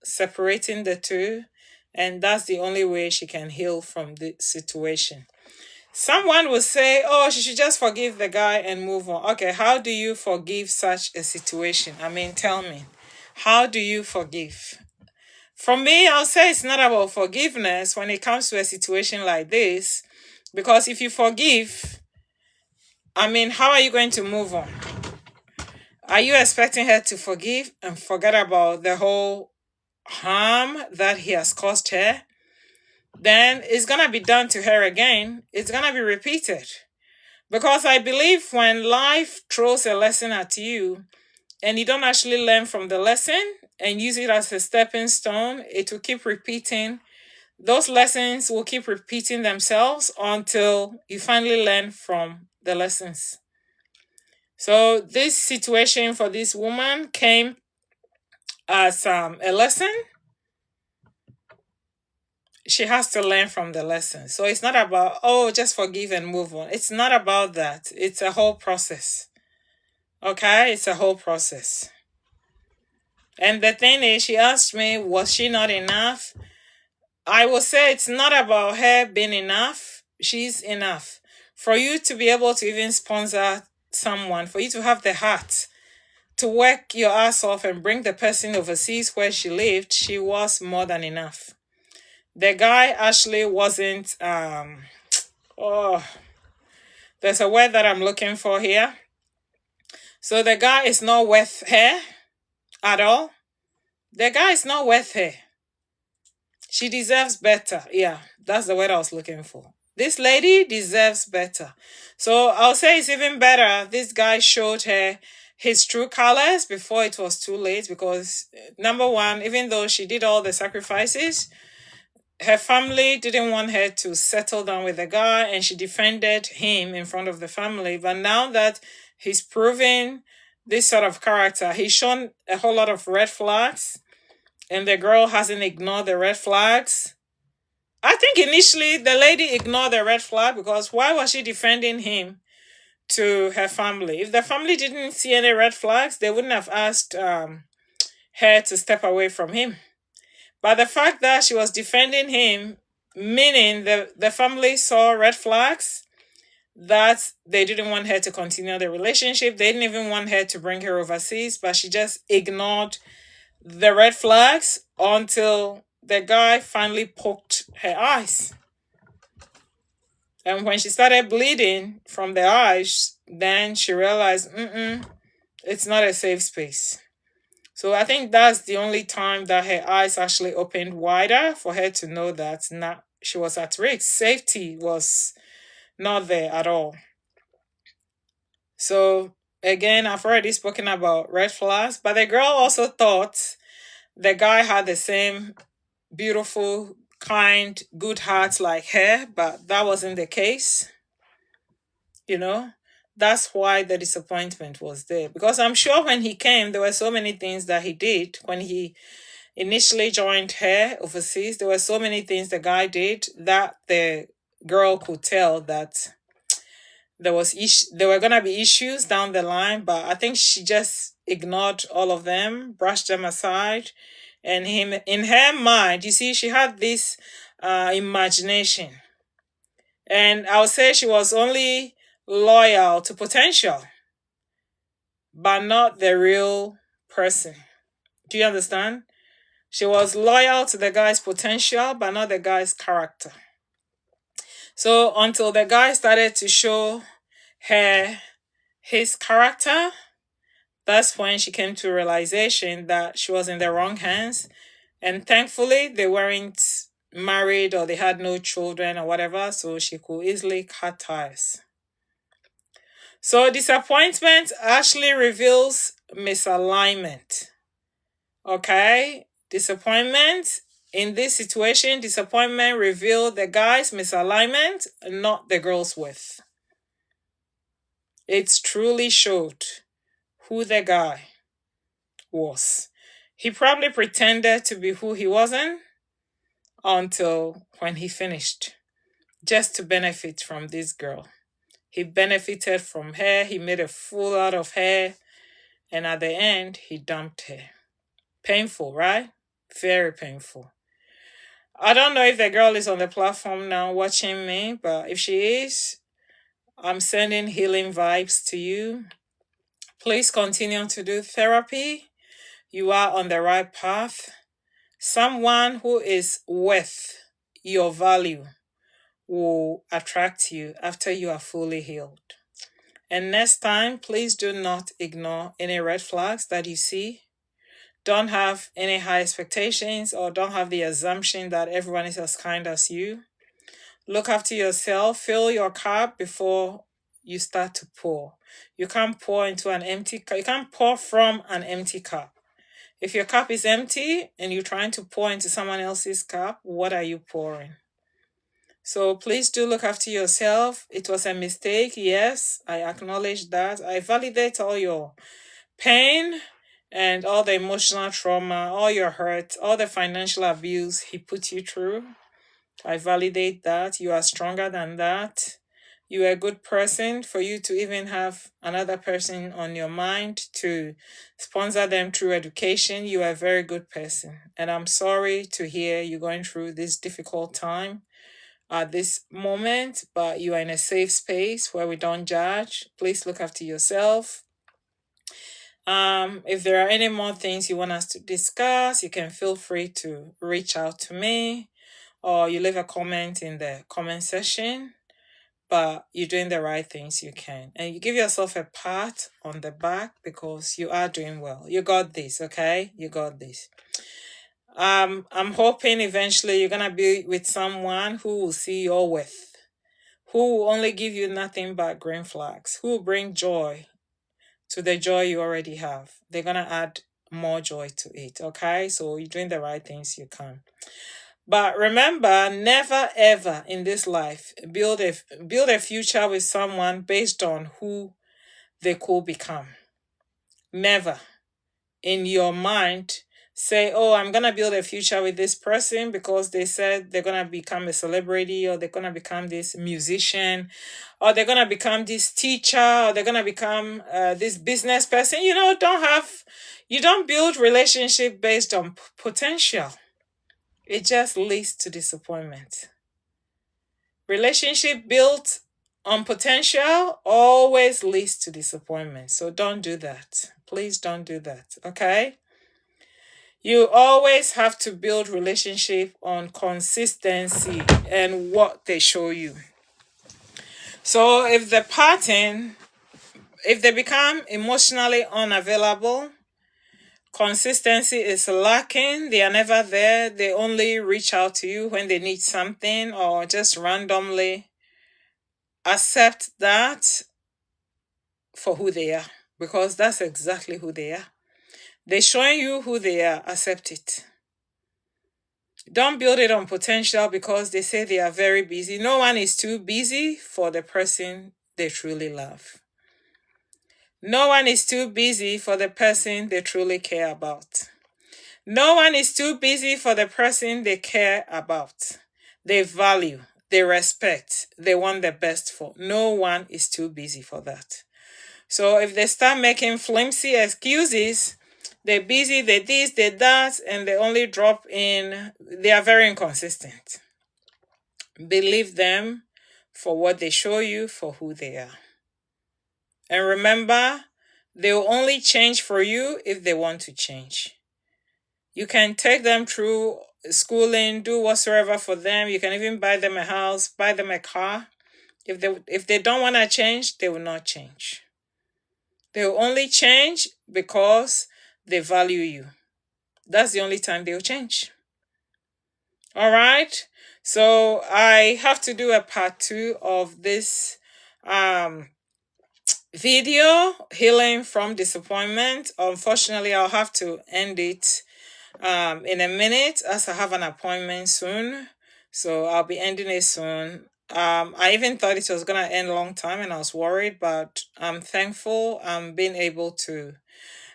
separating the two. And that's the only way she can heal from the situation. Someone will say, oh, she should just forgive the guy and move on. Okay, how do you forgive such a situation? I mean, tell me, how do you forgive? For me, I'll say it's not about forgiveness when it comes to a situation like this. Because if you forgive, I mean, how are you going to move on? Are you expecting her to forgive and forget about the whole harm that he has caused her? Then it's going to be done to her again. It's going to be repeated. Because I believe when life throws a lesson at you and you don't actually learn from the lesson and use it as a stepping stone, it will keep repeating. Those lessons will keep repeating themselves until you finally learn from the lessons. So this situation for this woman came as a lesson. She has to learn from the lesson. So it's not about, oh, just forgive and move on. It's not about that. It's a whole process. Okay, it's a whole process. And the thing is, she asked me, was she not enough? I will say it's not about her being enough. She's enough. For you to be able to even sponsor someone, for you to have the heart to work your ass off and bring the person overseas where she lived, she was more than enough. The guy actually wasn't oh, there's a word that I'm looking for here. So the guy is not worth her at all. The guy is not worth her. She deserves better. Yeah, that's the word I was looking for. This lady deserves better. So I'll say it's even better. This guy showed her his true colors before it was too late because, number one, even though she did all the sacrifices, her family didn't want her to settle down with the guy and she defended him in front of the family. But now that he's proven this sort of character, he's shown a whole lot of red flags and the girl hasn't ignored the red flags. I think initially the lady ignored the red flag because why was she defending him to her family? If the family didn't see any red flags, they wouldn't have asked her to step away from him. But the fact that she was defending him, meaning the family saw red flags, that they didn't want her to continue the relationship. They didn't even want her to bring her overseas, but she just ignored the red flags until the guy finally poked her eyes. And when she started bleeding from the eyes, then she realized, it's not a safe space. So I think that's the only time that her eyes actually opened wider for her to know that she was at risk. Safety was not there at all. So again, I've already spoken about red flags, but the girl also thought the guy had the same beautiful, kind, good heart like her, but that wasn't the case. You know, that's why the disappointment was there. Because I'm sure when he came, there were so many things that he did. When he initially joined her overseas, there were so many things the guy did that the girl could tell that there were gonna be issues down the line, but I think she just ignored all of them, brushed them aside, and him in her mind, you see, she had this imagination, and I would say she was only loyal to potential, but not the real person. Do you understand? She was loyal to the guy's potential, but not the guy's character. So until the guy started to show her his character, that's when she came to a realization that she was in the wrong hands. And thankfully, they weren't married or they had no children or whatever, so she could easily cut ties. So, disappointment actually reveals misalignment. Okay? Disappointment in this situation, disappointment revealed the guy's misalignment, not the girl's worth. It truly showed who the guy was. He probably pretended to be who he wasn't until when he finished, just to benefit from this girl. He benefited from her, he made a fool out of her, and at the end, he dumped her. Painful, right? Very painful. I don't know if the girl is on the platform now watching me, but if she is, I'm sending healing vibes to you. Please continue to do therapy. You are on the right path. Someone who is worth your value will attract you after you are fully healed. And next time, please do not ignore any red flags that you see. Don't have any high expectations or don't have the assumption that everyone is as kind as you. Look after yourself. Fill your cup before you start to pour. You can't pour into an empty cup. You can't pour from an empty cup. If your cup is empty and you're trying to pour into someone else's cup, what are you pouring? So please do look after yourself. It was a mistake. Yes, I acknowledge that. I validate all your pain and all the emotional trauma, all your hurt, all the financial abuse he put you through. I validate that. You are stronger than that. You're a good person. For you to even have another person on your mind to sponsor them through education, you are a very good person. And I'm sorry to hear you're going through this difficult time at this moment, but you are in a safe space where we don't judge. Please look after yourself. If there are any more things you want us to discuss, you can feel free to reach out to me, or you leave a comment in the comment section. But you're doing the right things you can. And you give yourself a pat on the back because you are doing well. You got this, okay? You got this. I'm hoping eventually you're gonna be with someone who will see your worth, who will only give you nothing but green flags, who will bring joy to the joy you already have. They're gonna add more joy to it, okay? So you're doing the right things you can. But remember, never ever in this life build a future with someone based on who they could become. Never in your mind say, "Oh, I'm gonna build a future with this person because they said they're gonna become a celebrity, or they're gonna become this musician, or they're gonna become this teacher, or they're gonna become this business person." You don't build relationship based on potential. It just leads to disappointment. Relationship built on potential always leads to disappointment. So don't do that. Please don't do that. Okay? You always have to build relationship on consistency and what they show you. So if they become emotionally unavailable, consistency is lacking, they are never there, they only reach out to you when they need something or just randomly, accept that for who they are, because that's exactly who they are. They're showing you who they are. Accept it. Don't build it on potential because they say they are very busy. No one is too busy for the person they truly love. No one is too busy for the person they truly care about. No one is too busy for the person they care about. They value, they respect, they want the best for. No one is too busy for that. So if they start making flimsy excuses, they're busy, they this, they that, and they only drop in, they are very inconsistent. Believe them for what they show you, for who they are. And remember, they will only change for you if they want to change. You can take them through schooling, do whatsoever for them. You can even buy them a house, buy them a car. If they don't want to change, they will not change. They will only change because they value you. That's the only time they'll change. All right. So I have to do a part 2 of this video, healing from disappointment. Unfortunately, I'll have to end it in a minute as I have an appointment soon. So I'll be ending it soon. I even thought it was gonna end a long time and I was worried, but I'm thankful I'm being able to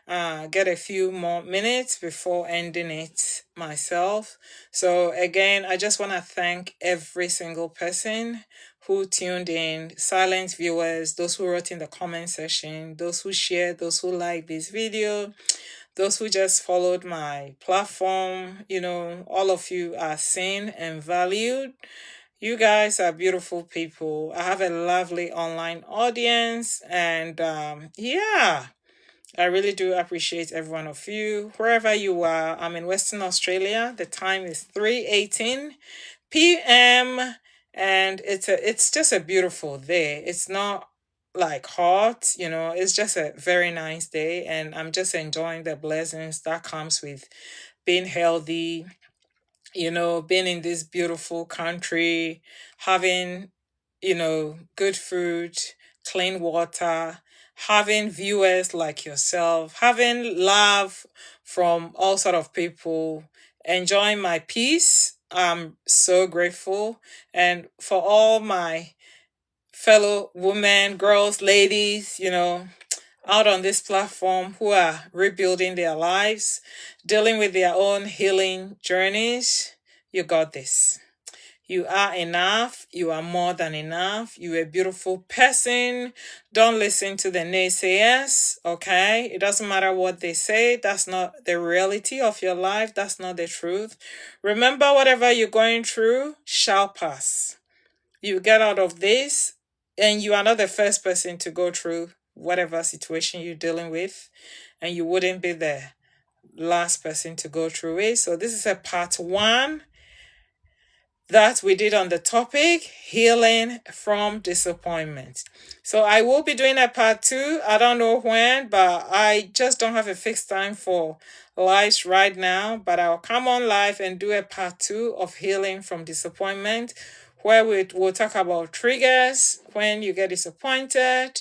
get a few more minutes before ending it myself. So again, I just want to thank every single person who tuned in, silent viewers, those who wrote in the comment section, those who shared, those who liked this video, those who just followed my platform. All of you are seen and valued. You guys are beautiful people. I have a lovely online audience, and yeah, I really do appreciate every one of you. Wherever you are, I'm in Western Australia. The time is 3:18 p.m. and it's just a beautiful day. It's not like hot, it's just a very nice day, and I'm just enjoying the blessings that comes with being healthy, being in this beautiful country, having, good food, clean water, having viewers like yourself, having love from all sort of people, enjoying my peace. I'm so grateful. And for all my fellow women, girls, ladies, out on this platform who are rebuilding their lives, dealing with their own healing journeys, you got this. You are enough. You are more than enough. You're a beautiful person. Don't listen to the naysayers, okay? It doesn't matter what they say. That's not the reality of your life. That's not the truth. Remember, whatever you're going through shall pass. You get out of this, and you are not the first person to go through whatever situation you're dealing with, and you wouldn't be the last person to go through it. So, this is a part one that we did on the topic healing from disappointment. So I will be doing a part two. I don't know when, but I just don't have a fixed time for lives right now. But I'll come on live and do a part two of healing from disappointment, where we'll talk about triggers when you get disappointed.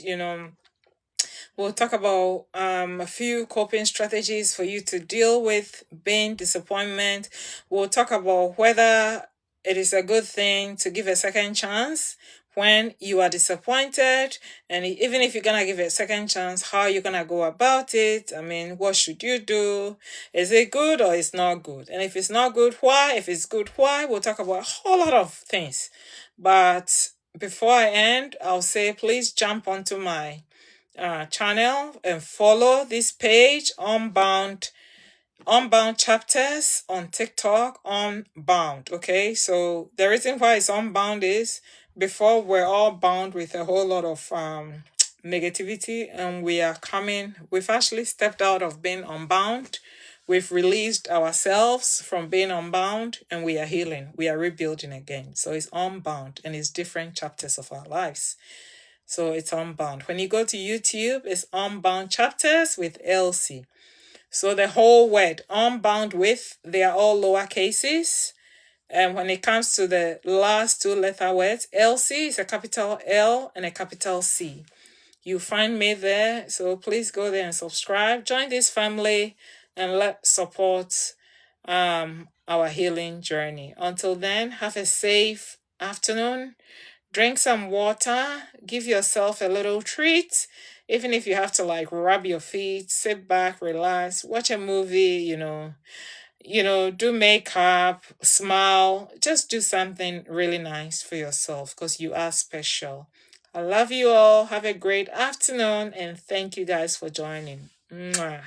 We'll talk about a few coping strategies for you to deal with being disappointment. We'll talk about whether it is a good thing to give a second chance when you are disappointed, and even if you're gonna give it a second chance, how you're gonna go about it. I mean, what should you do? Is it good or it's not good? And if it's not good, why? If it's good, why? We'll talk about a whole lot of things. But before I end, I'll say please jump onto my channel and follow this page, Unbound Chapters on TikTok, Unbound. Okay, so the reason why it's Unbound is before we're all bound with a whole lot of negativity, and we've actually stepped out of being unbound. We've released ourselves from being unbound, and we are healing. We are rebuilding again. So it's Unbound, and it's different chapters of our lives. So it's Unbound. When you go to YouTube, it's Unbound Chapters with Elsie. So the whole word, Unbound with, they are all lower cases. And when it comes to the last two letter words, Elsie is a capital L and a capital C. You find me there. So please go there and subscribe. Join this family and let's support our healing journey. Until then, have a safe afternoon. Drink some water, give yourself a little treat, even if you have to rub your feet, sit back, relax, watch a movie, do makeup, smile, just do something really nice for yourself because you are special. I love you all. Have a great afternoon and thank you guys for joining. Mwah.